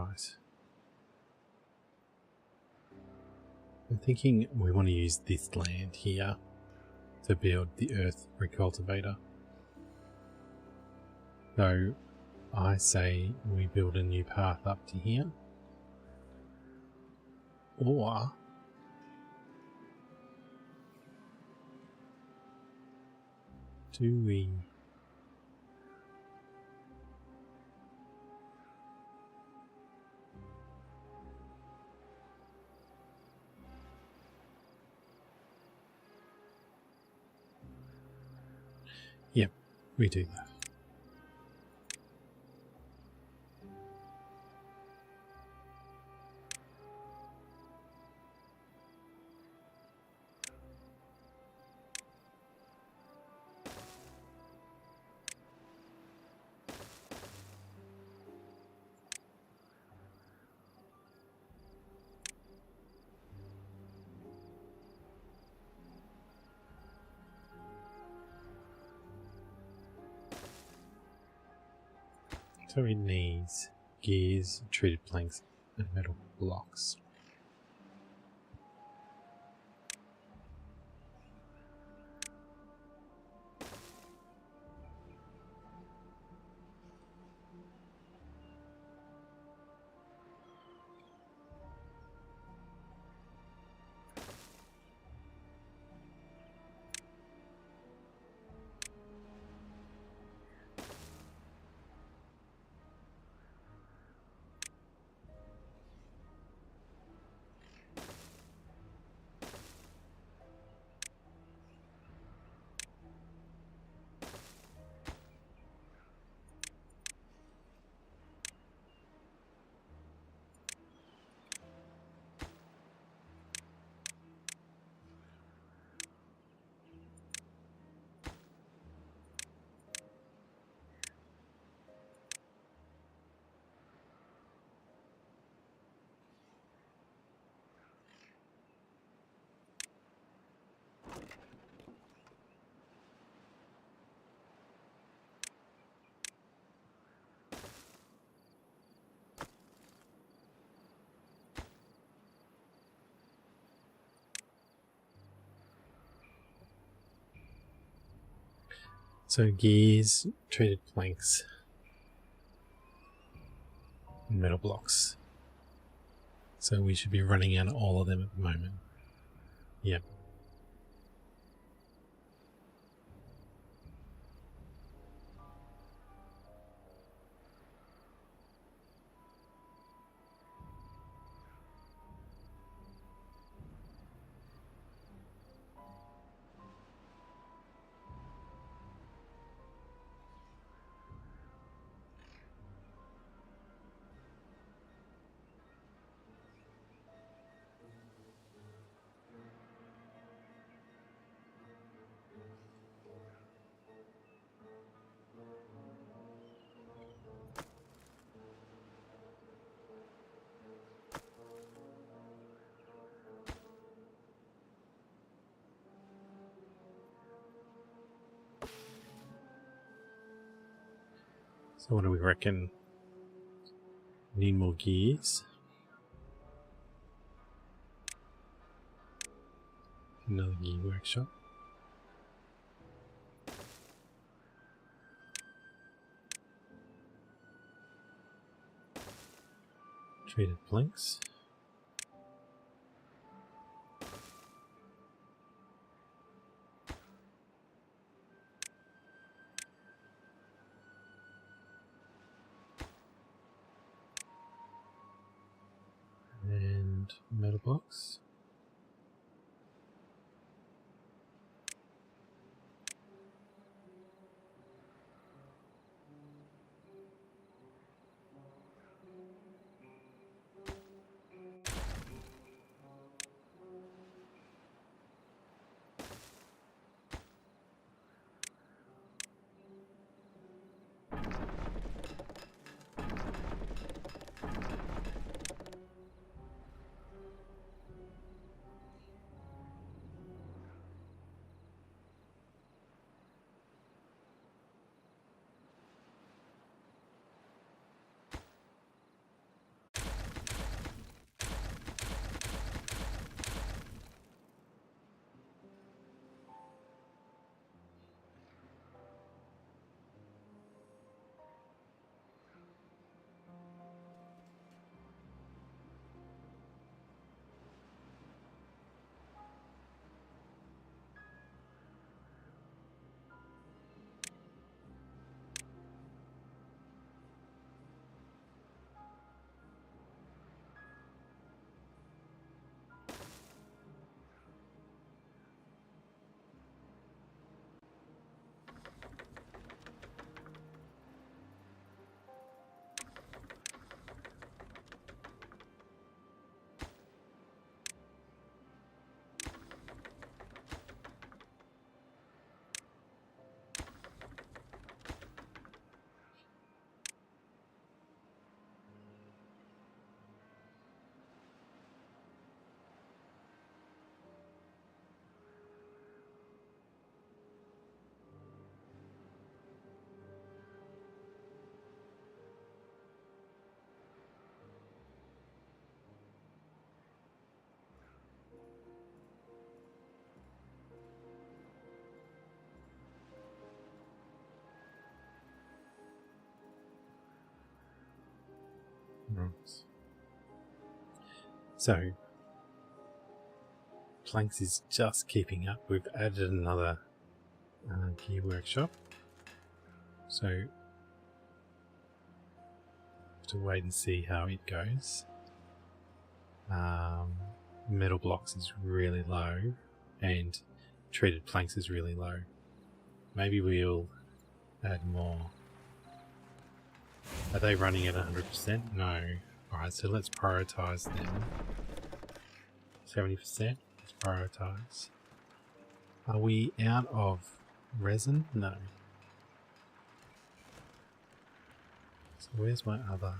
Right. I'm thinking we want to use this land here to build the earth recultivator. So I say we build a new path up to here. Or do we... Yep, we do that. So it needs gears, treated planks, and metal blocks. So gears, treated planks, and metal blocks. So we should be running out of all of them at the moment. Yep. So what do we reckon? Need more gears. Another gear workshop. Treated planks. And metal box. So, planks is just keeping up. We've added another gear workshop. So, have to wait and see how it goes. Metal blocks is really low, and treated planks is really low. Maybe we'll add more. Are they running at 100%? No. Alright, so let's prioritize them. 70%? Let's prioritize. Are we out of resin? No. So where's my other?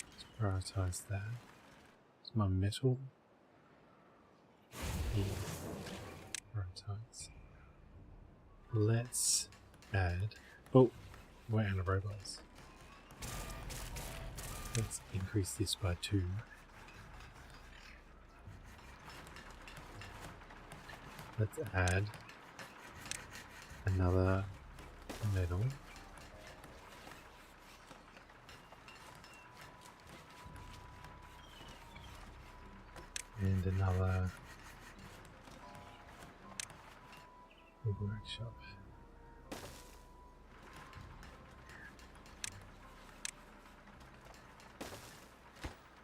Let's prioritize that. Is my metal? Yeah. Prioritize. Let's add. Oh, we're out of robots. Let's increase this by 2. Let's add another metal. And another workshop.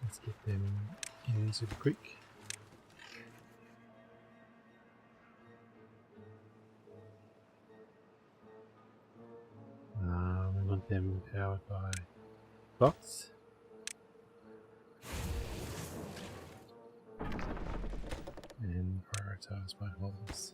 Let's get them in super quick. We want them powered by bots. And prioritized by holes.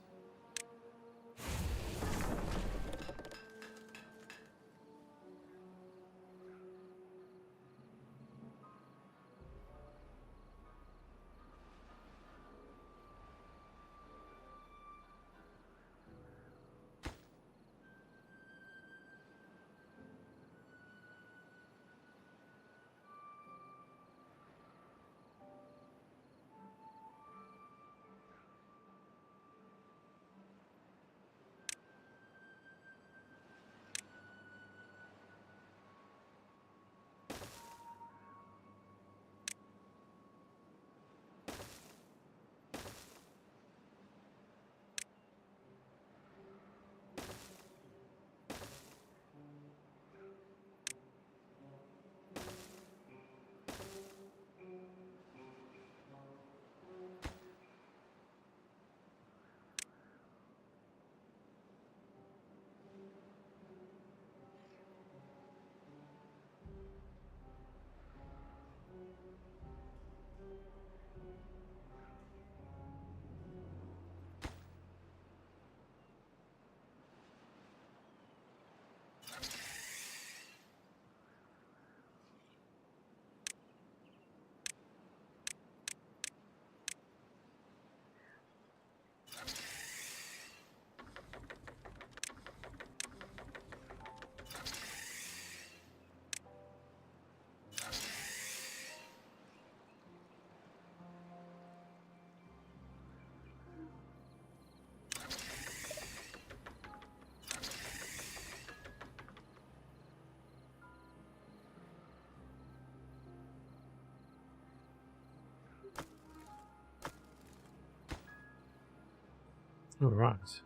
Alright.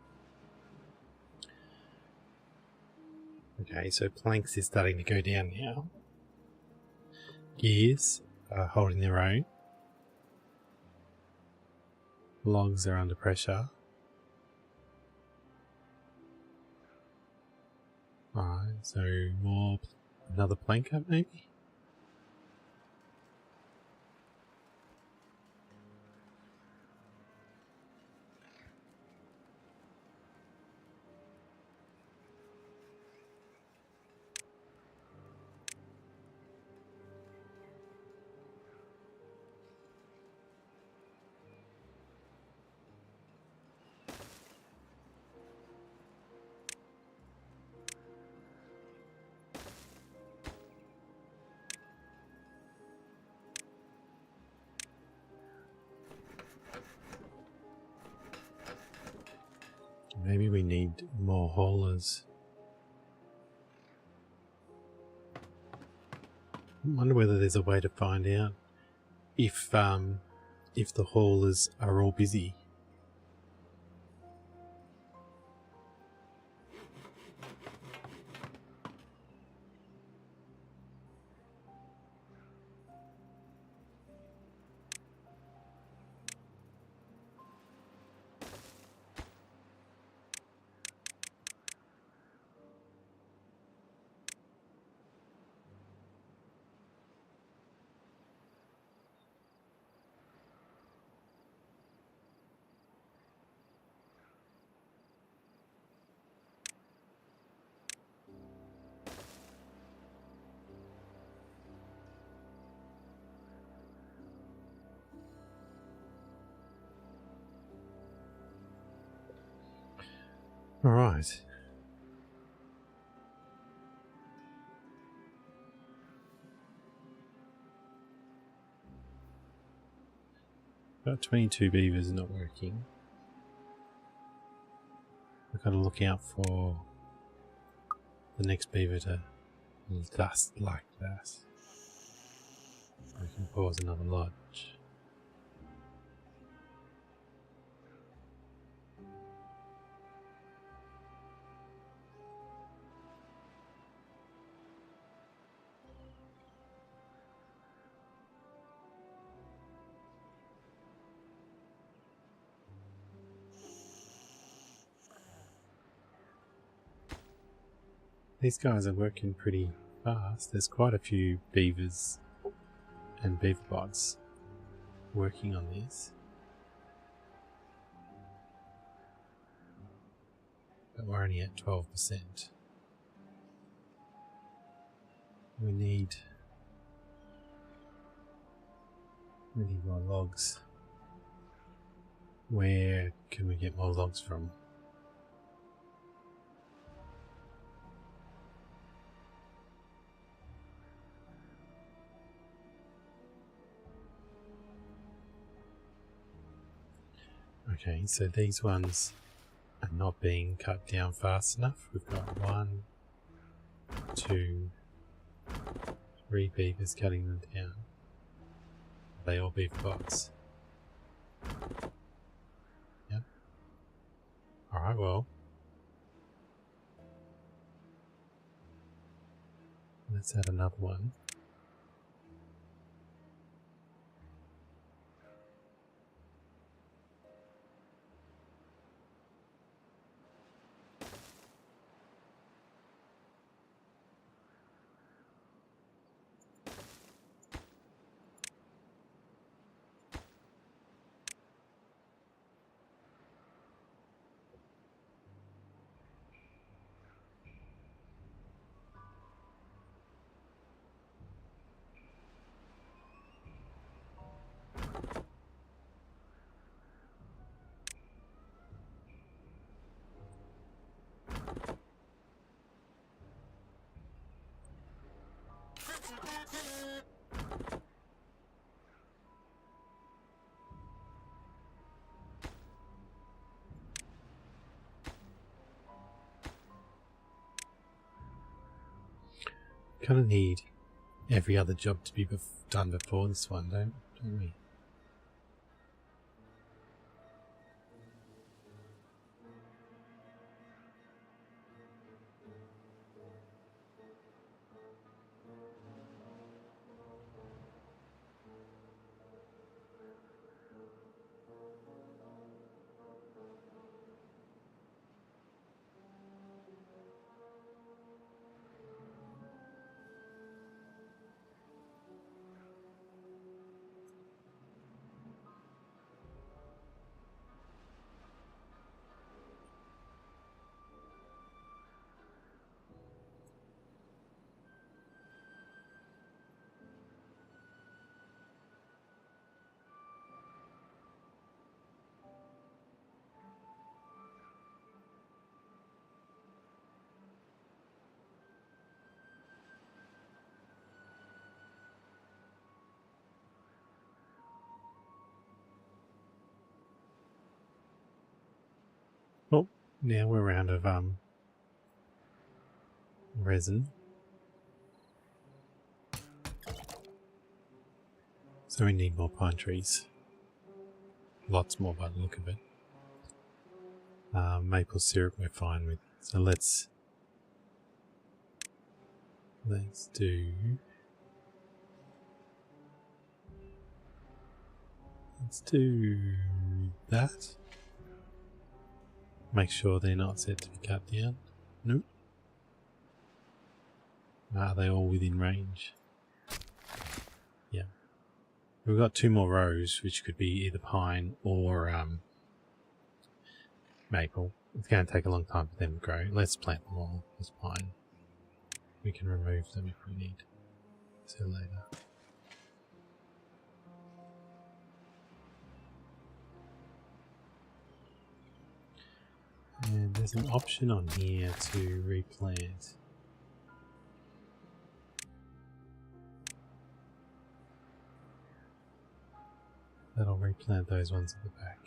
Okay, so planks is starting to go down now. Gears are holding their own. Logs are under pressure. Alright, so another plank up maybe? Maybe we need more haulers. wonder whether there's a way to find out if the haulers are all busy. All right. About 22 beavers not working. We've got to look out for the next beaver to dust like that. We can pause another lodge. These guys are working pretty fast. There's quite a few beavers and beaver bots working on this. But we're only at 12%. We need more logs. Where can we get more logs from? Okay, so these ones are not being cut down fast enough. We've got 1, 2, 3 beavers cutting them down. They all beaver bots. Yep. Alright, well. Let's add another one. Kind of need every other job to be done before this one, don't we? Oh, now we're out of resin. So we need more pine trees. Lots more by the look of it. Maple syrup we're fine with. So let's do that. Make sure they're not set to be cut down. Nope. Are they all within range? Yeah. We've got 2 more rows, which could be either pine or maple. It's going to take a long time for them to grow. Let's plant them all as pine. We can remove them if we need to later. And there's an option on here to replant. That'll replant those ones at the back.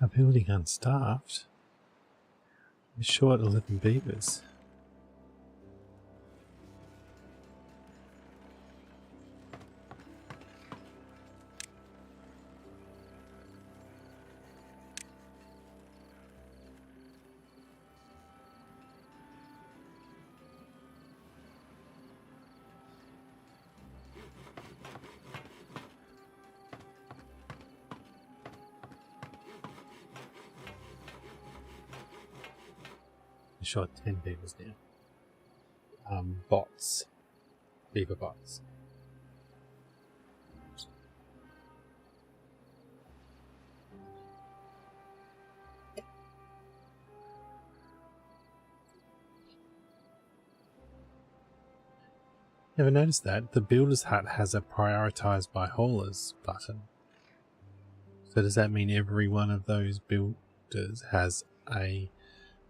A building unstaffed? We're short 11 beavers. Shot 10 beavers now. Bots. Beaver bots. Ever noticed that? The builder's hut has a prioritized by haulers button. So does that mean every one of those builders has a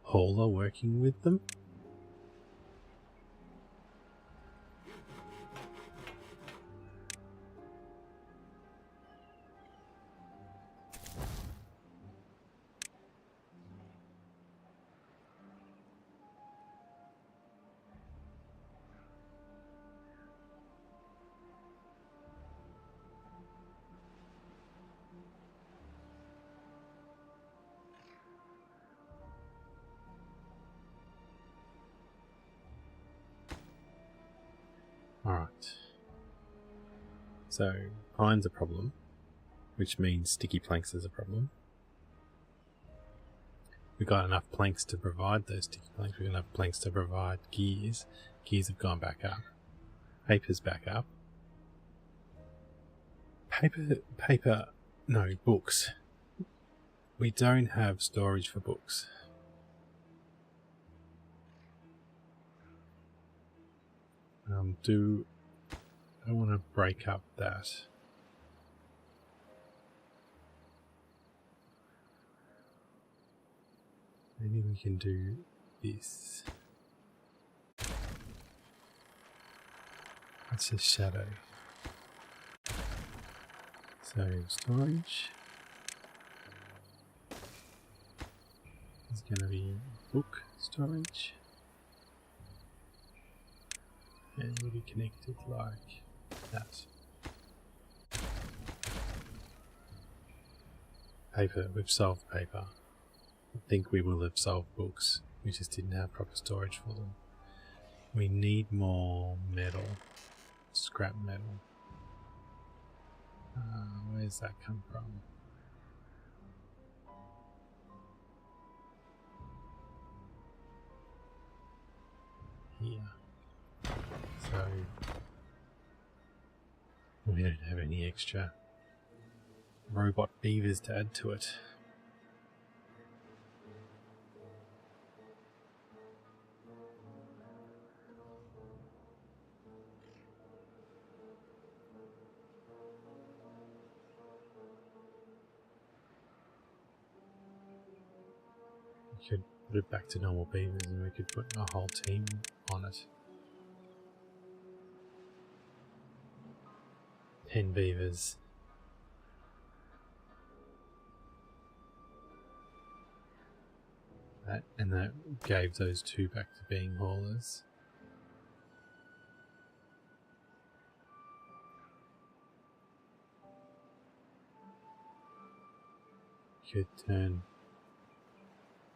hauler working with them? Alright. So, pine's a problem, which means sticky planks is a problem. We've got enough planks to provide those sticky planks. We've got enough planks to provide gears. Gears have gone back up. Paper's back up. Books. We don't have storage for books. I want to break up that. Maybe we can do this. That's a shadow. So storage is going to be book storage, and will be connected like that. Paper, we've solved paper. I think we will have solved books. We just didn't have proper storage for them. We need more metal, scrap metal. Where's that come from? Here. So we don't have any extra robot beavers to add to it. We could put it back to normal beavers and we could put a whole team on it. 10 beavers. That gave those two back to being haulers. Could turn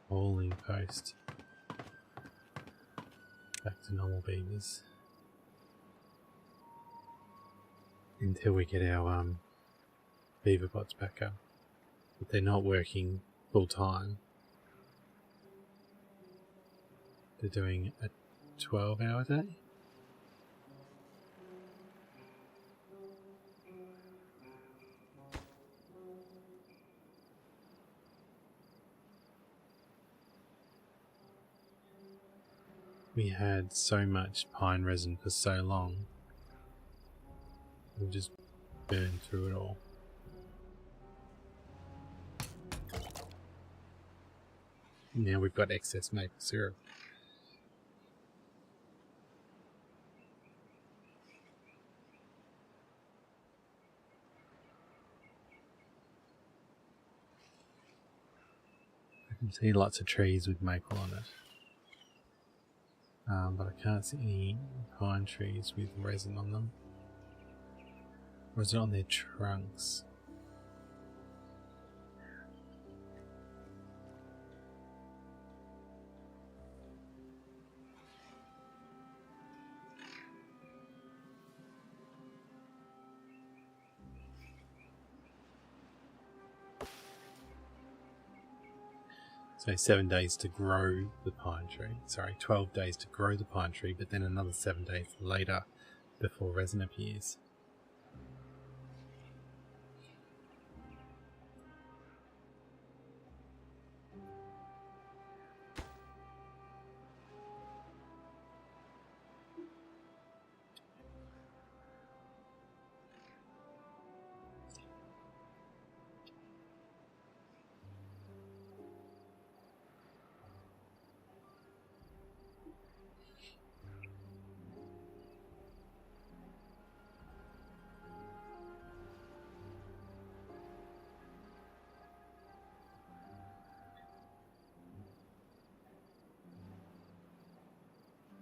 hauling post back to normal beavers until we get our beaver bots back up. But they're not working full time. They're doing a 12-hour day. We had so much pine resin for so long, we just burned through it all. Now we've got excess maple syrup. I can see lots of trees with maple on it. But I can't see any pine trees with resin on them. Or is it on their trunks? So 7 days to grow the pine tree. Sorry, 12 days to grow the pine tree, but then another 7 days later before resin appears.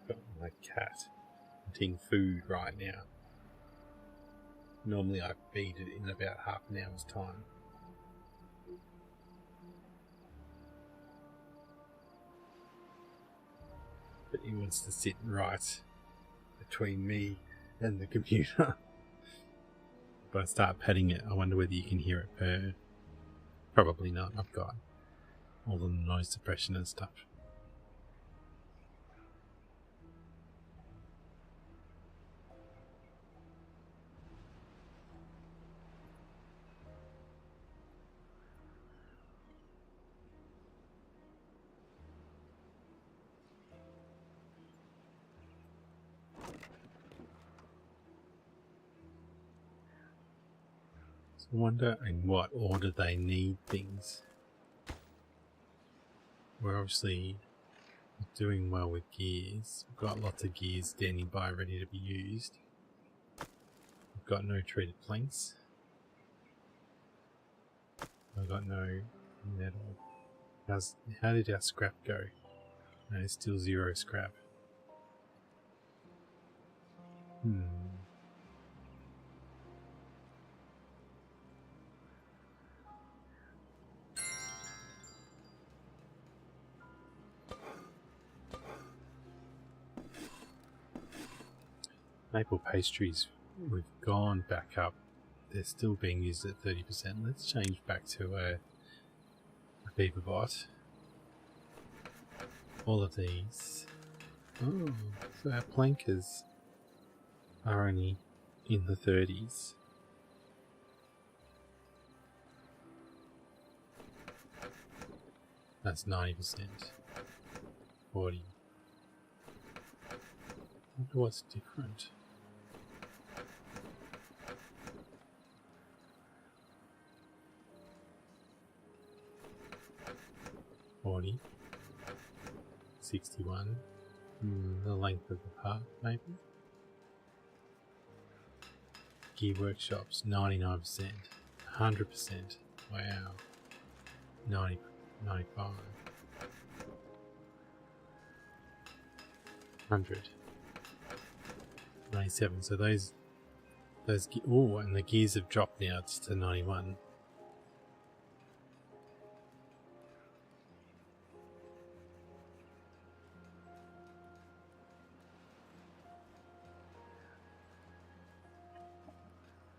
Got my cat eating food right now. Normally I feed it in about half an hour's time. But he wants to sit right between me and the computer. If I start petting it, I wonder whether you can hear it purr. Probably not. I've got all the noise suppression and stuff. I wonder in what order they need things. We're obviously doing well with gears. We've got lots of gears standing by ready to be used. We've got no treated planks. I've got no metal. How did our scrap go? No, it's still 0 scrap. Maple pastries, we've gone back up. They're still being used at 30%. Let's change back to a beaver bot. All of these. Oh, so our plankers are only in the 30s. That's 90%. 40. I wonder what's different. $40. 61. The length of the part, maybe. Gear workshops, 99%. 100%. Wow. 90, 95. 100. 97. So those oh, and the gears have dropped now to 91.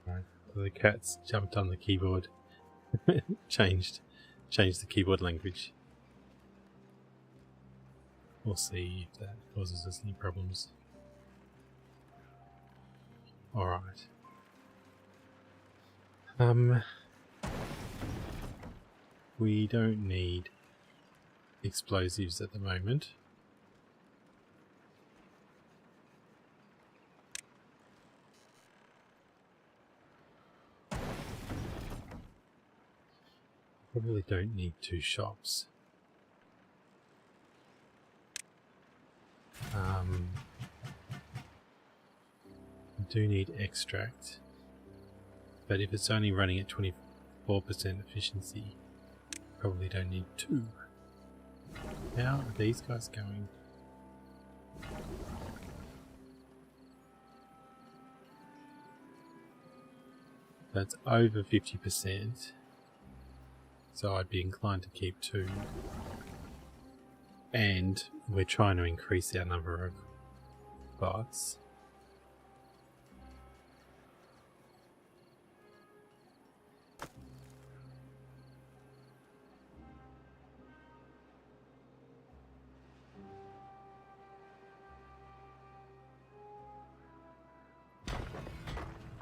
Right. So the cat's jumped on the keyboard. changed the keyboard language. We'll see if that causes us any problems. Alright. We don't need explosives at the moment. Probably don't need 2 shops. We do need extract, but if it's only running at 24% efficiency, probably don't need 2. How are these guys going? That's over 50%, so I'd be inclined to keep 2. And we're trying to increase our number of bots.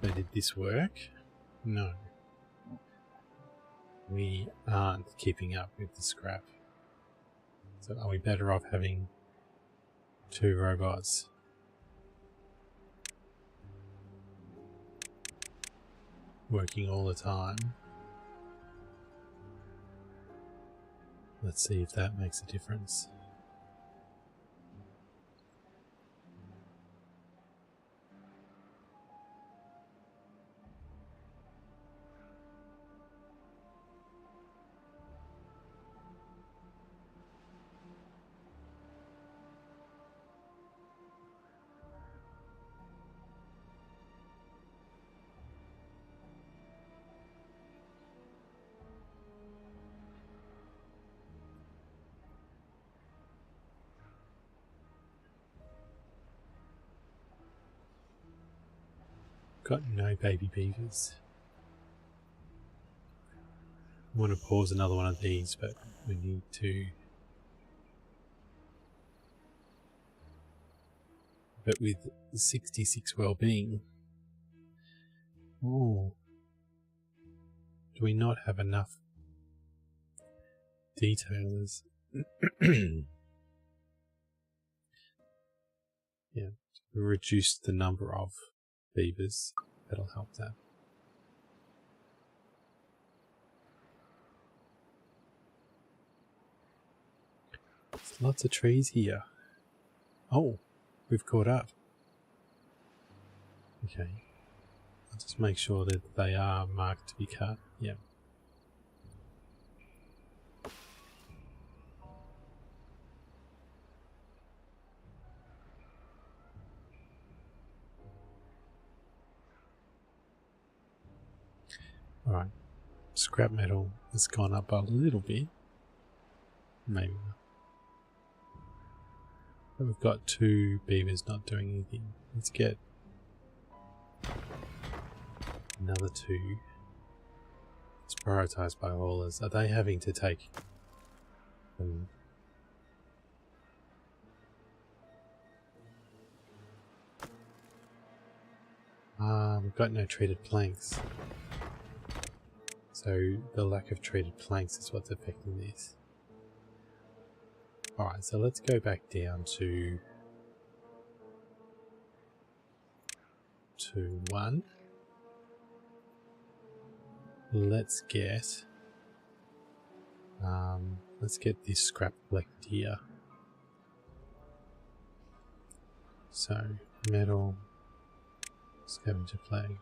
So did this work? No. We aren't keeping up with the scrap. So are we better off having 2 robots? Working all the time? Let's see if that makes a difference. Got no baby beavers. I want to pause another one of these, but we need to. But with 66 well-being, oh, do we not have enough detailers? Yeah, reduce the number of beavers. That'll help that. Lots of trees here. Oh, we've caught up. Okay. I'll just make sure that they are marked to be cut. Yep. Alright. Scrap metal has gone up a little bit. Maybe not. But we've got 2 beavers not doing anything. Let's get another 2. It's prioritised by haulers. Are they having to take them? We've got no treated planks. So the lack of treated planks is what's affecting this. Alright, so let's go back down to 1. Let's get this scrap collected here. So metal, scavenger plague.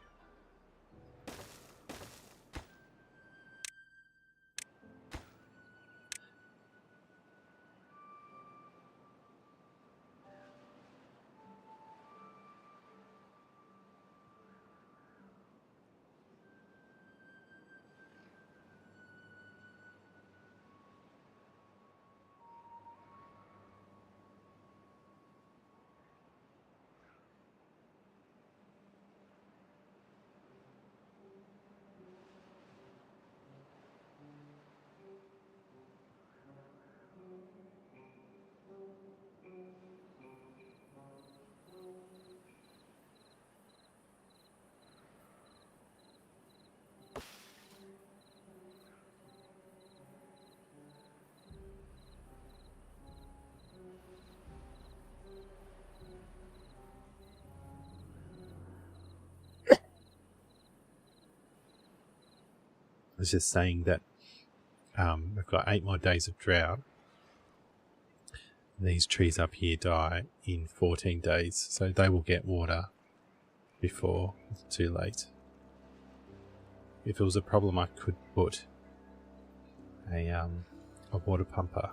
I was just saying that we've got 8 more days of drought. These trees up here die in 14 days, so they will get water before it's too late. If it was a problem, I could put a water pumper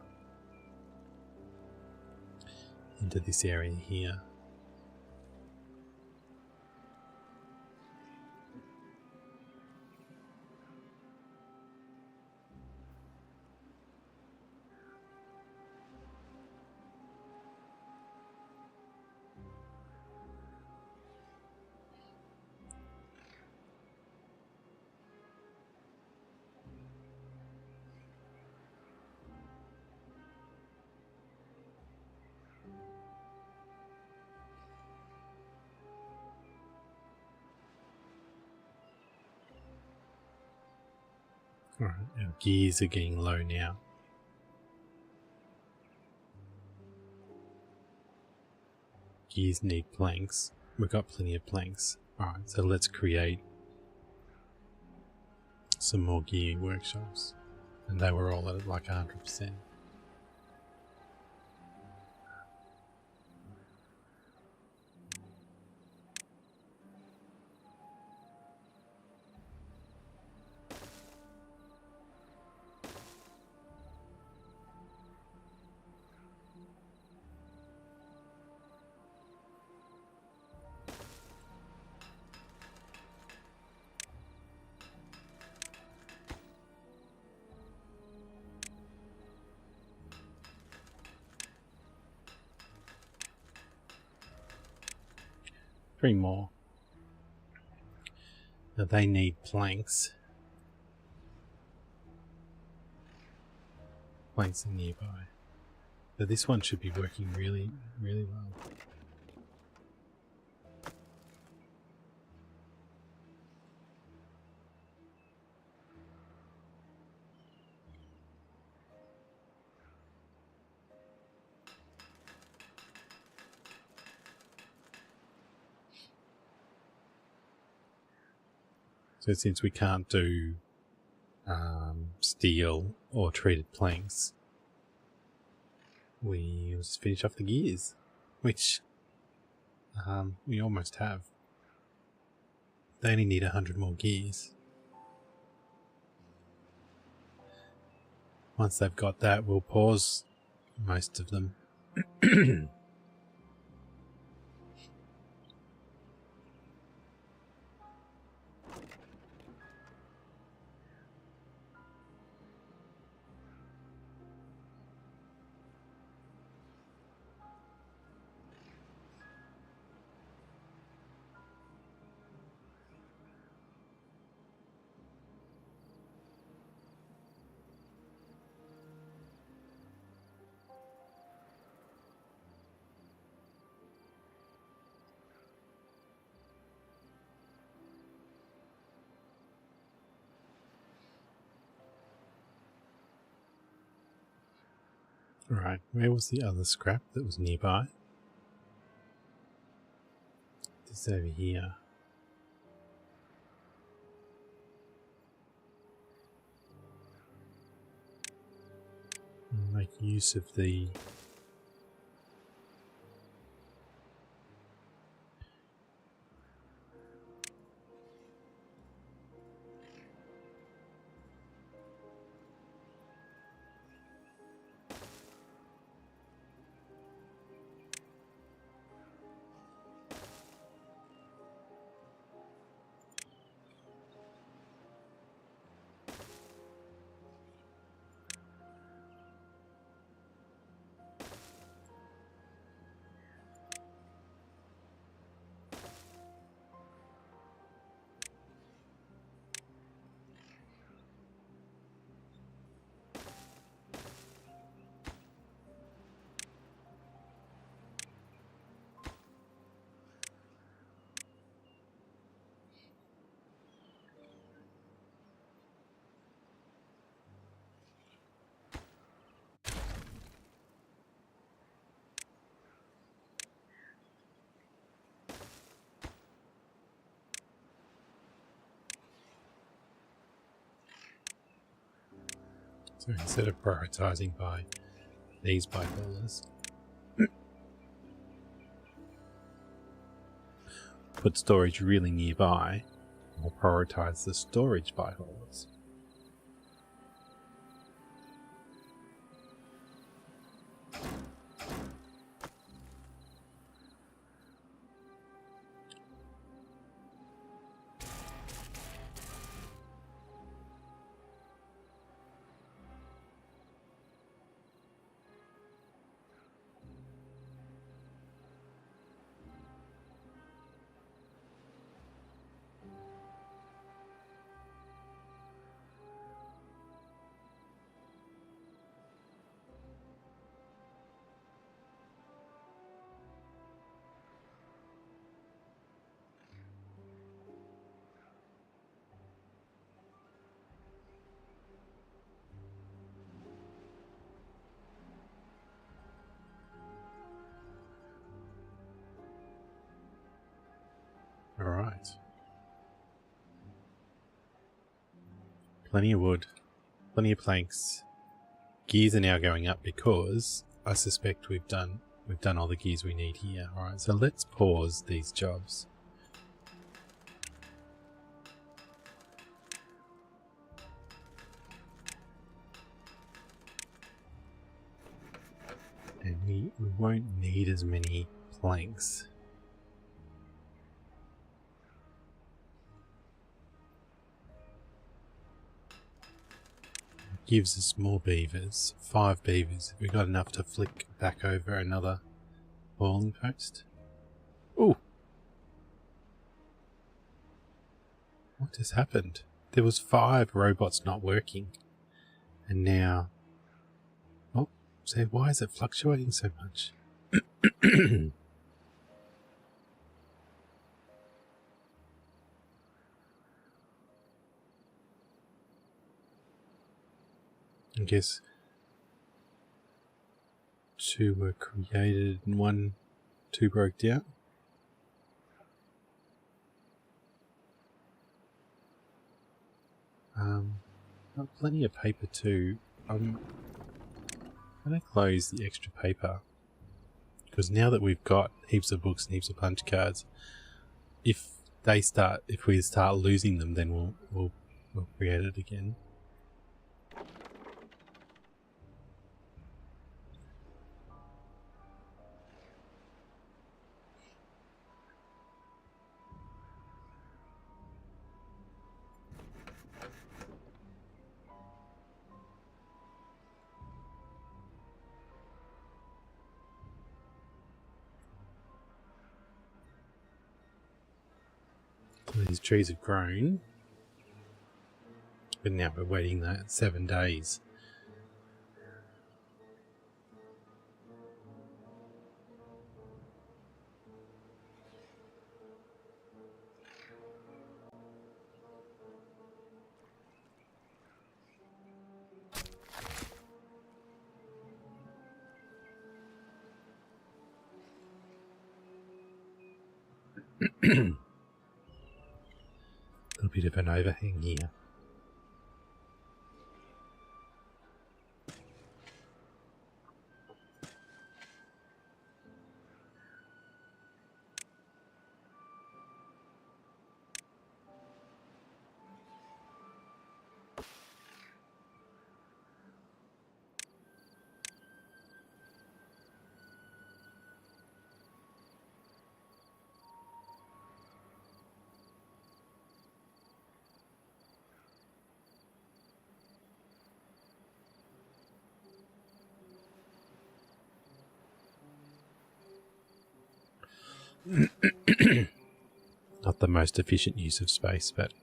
into this area here. Alright, our gears are getting low now. Gears need planks. We've got plenty of planks. Alright, so let's create some more gear workshops. And they were all at like 100%. Three more. Now they need planks. Planks are nearby. But this one should be working really, really well. So since we can't do steel or treated planks, we'll just finish off the gears, which we almost have. They only need 100 more gears. Once they've got that, we'll pause most of them. Right, where was the other scrap that was nearby? It's over here. I'll make use of the So instead of prioritizing by these bipolas, put storage really nearby, or prioritize the storage bipolas. Alright. Plenty of wood, plenty of planks. Gears are now going up because I suspect we've done all the gears we need here. Alright, so let's pause these jobs. And we won't need as many planks. Gives us more beavers, 5 beavers. We've got enough to flick back over another boiling post. Ooh! What has happened? There was 5 robots not working. And now... Oh, so why is it fluctuating so much? I guess 2 were created and 2 broke down. Got plenty of paper too. I'm going to close the extra paper. Because now that we've got heaps of books and heaps of punch cards, if we start losing them, then we'll create it again. So these trees have grown, but now we're waiting that 7 days. A little bit of an overhang here. Not the most efficient use of space, but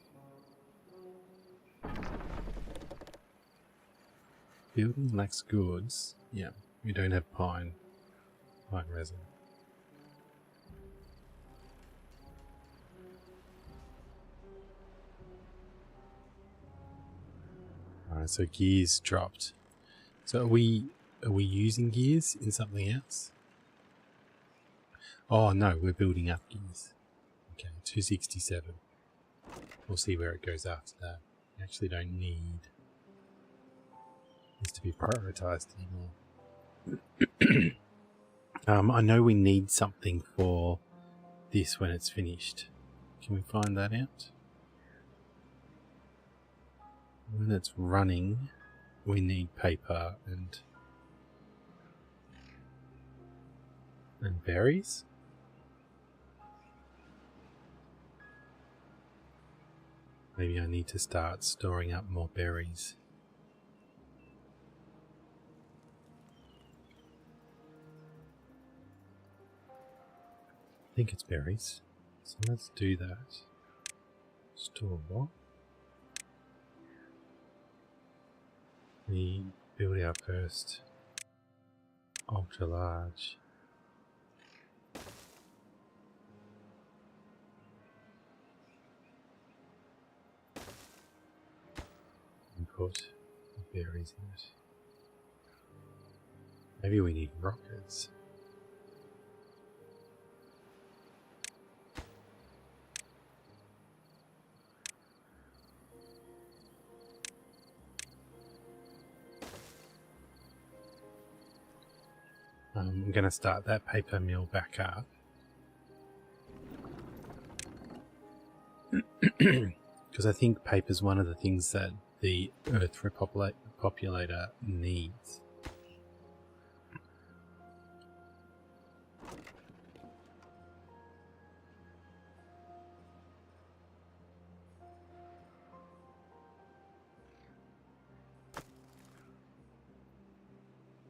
building lacks goods. Yeah, we don't have pine resin. Alright, so gears dropped. So are we using gears in something else? Oh no, we're building up gears. Okay, 267. We'll see where it goes after that. We actually don't need this to be prioritized anymore. I know we need something for this when it's finished. Can we find that out? When it's running, we need paper and berries. Maybe I need to start storing up more berries. I think it's berries. So let's do that. Store what? We build our first ultra large. And put berries in it. Maybe we need rockets. I'm going to start that paper mill back up. Because I think paper is one of the things that the Earth repopulator needs.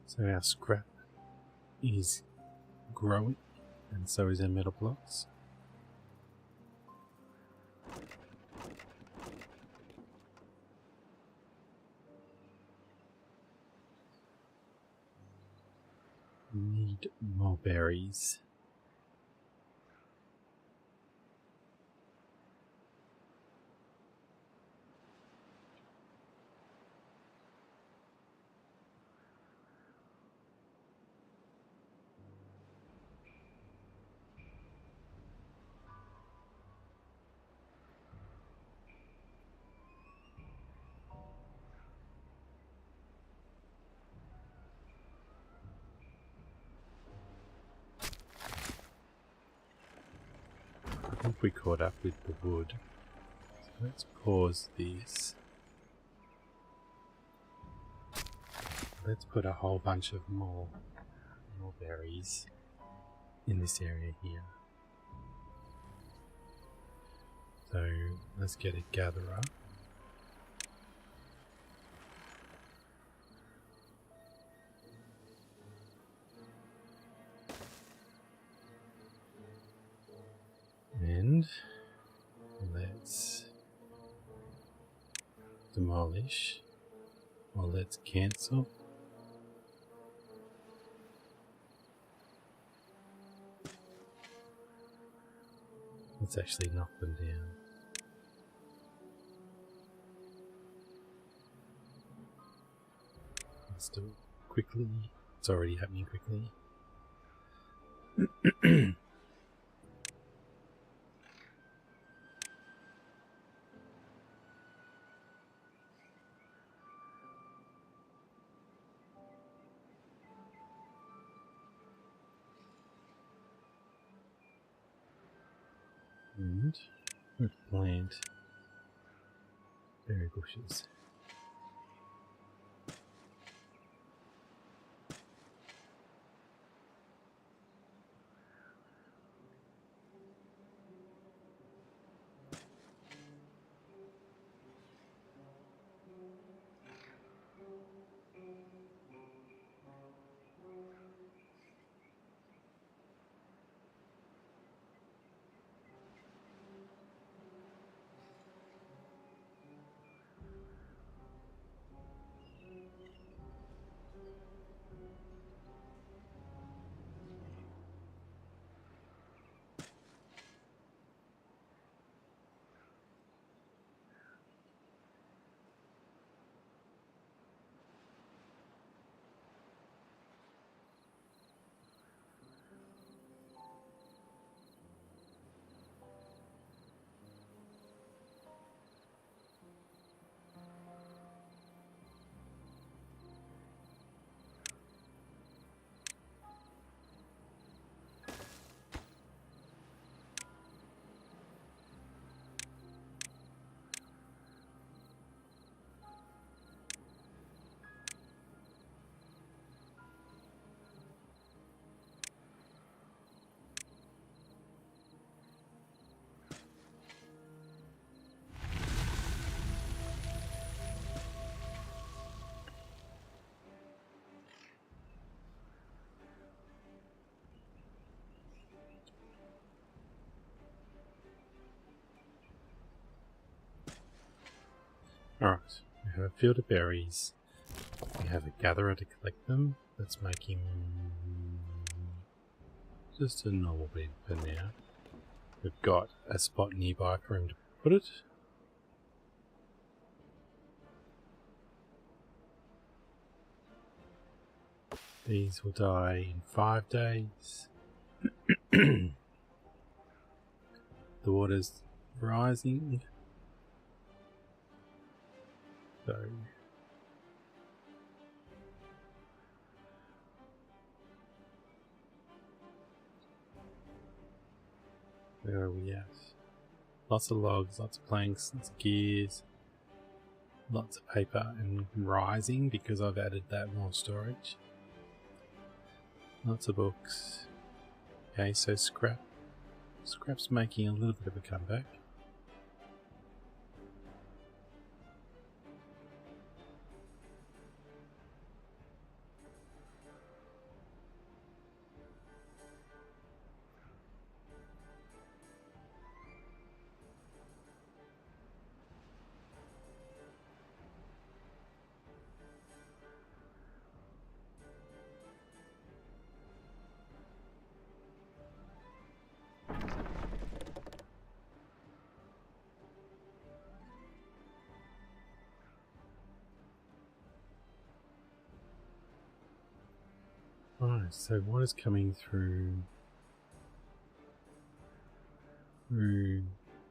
So our scrap is growing, and so is our metal blocks. Need more berries. think we caught up with the wood. So let's pause this. Let's put a whole bunch of more berries in this area here. So let's get a gatherer. And let's demolish, or let's cancel. Let's actually knock them down. Let's do it quickly. It's already happening quickly. And we'll plant berry bushes. Alright, we have a field of berries. We have a gatherer to collect them. Let's make him just a normal bed for now. We've got a spot nearby for him to put it. These will die in 5 days. The water's rising. So where are we at? Lots of logs, lots of planks, lots of gears, lots of paper, and rising because I've added that more storage. Lots of books. Okay, so Scrap's making a little bit of a comeback. Right, so what is coming through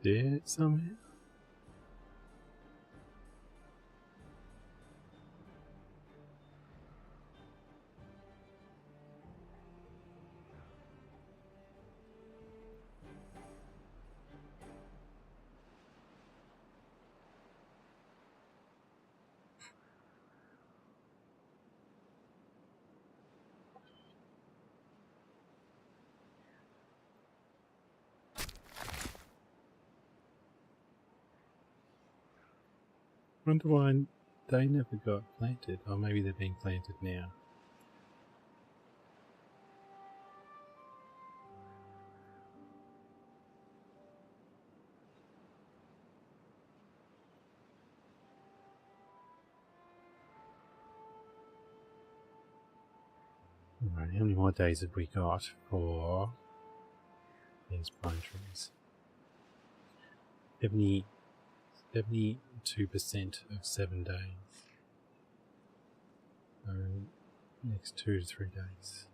there somewhere? Wonder why they never got planted. Or maybe they're being planted now. Alright, how many more days have we got for these pine trees? 72% of 7 days. So, next 2 to 3 days.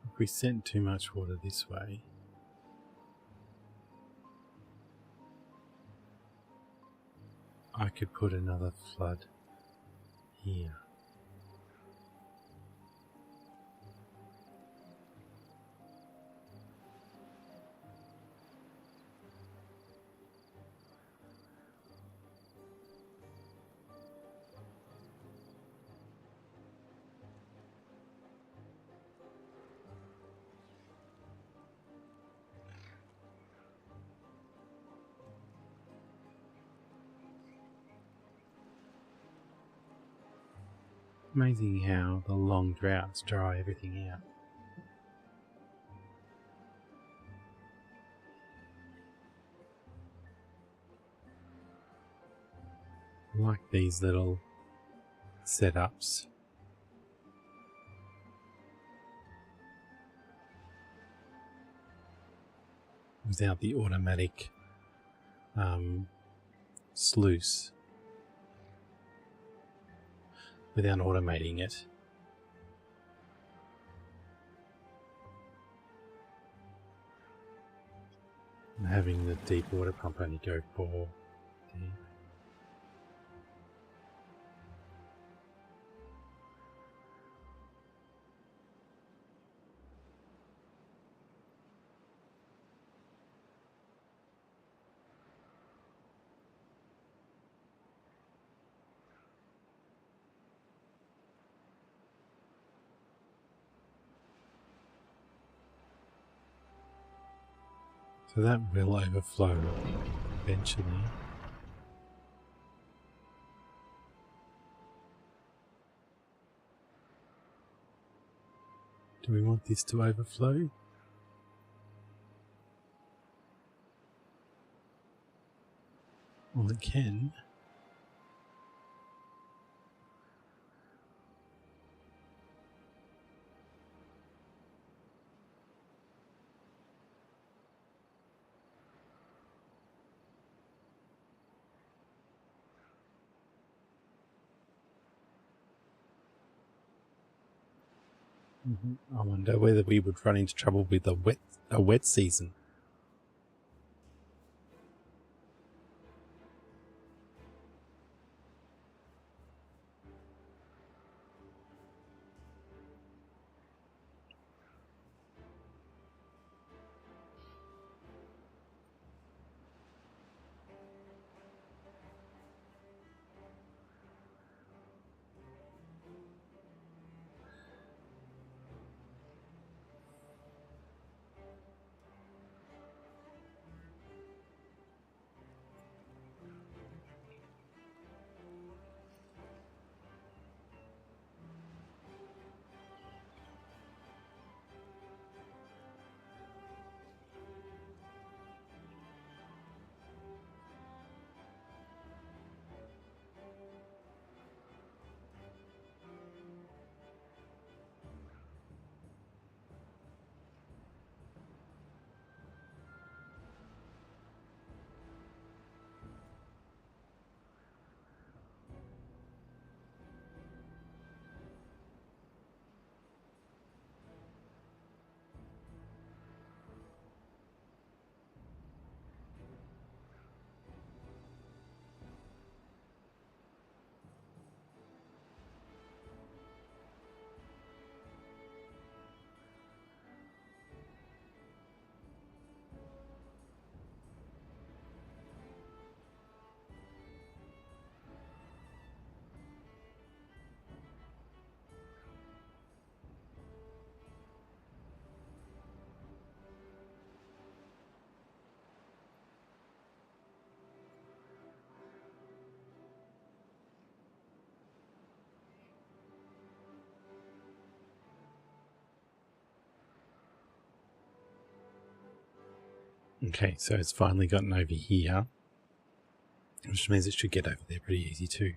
If we sent too much water this way, I could put another flood here. Amazing how the long droughts dry everything out. I like these little setups. Without the automatic sluice. Without automating it. And having the deep water pump only go 4 deep. So that will overflow eventually. Do we want this to overflow? Well, it can. I wonder whether we would run into trouble with a wet season. Okay, so it's finally gotten over here, which means it should get over there pretty easy too.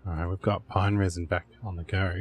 Alright, we've got pine resin back on the go.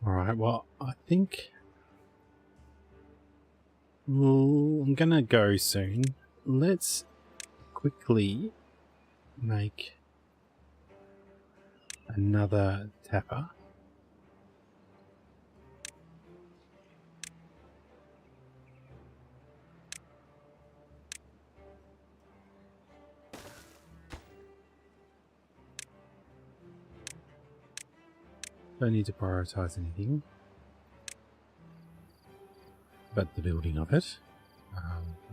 Alright, well, I think I'm gonna go soon. Let's quickly make another tapper. Don't need to prioritize anything but the building of it.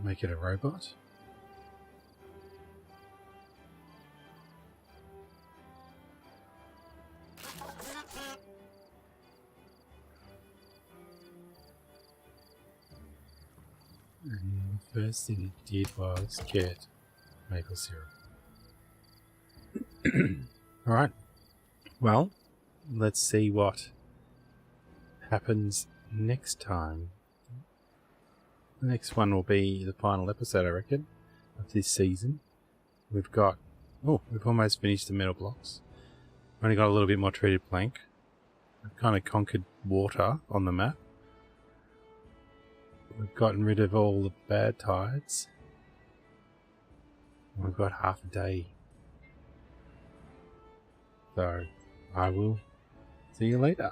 Make it a robot. And the first thing it did was get maple syrup. Alright. Well, let's see what happens next time. The next one will be the final episode, I reckon, of this season. We've almost finished the metal blocks. Only got a little bit more treated plank. We've kind of conquered water on the map. We've gotten rid of all the bad tides. We've got half a day. So, I will see you later.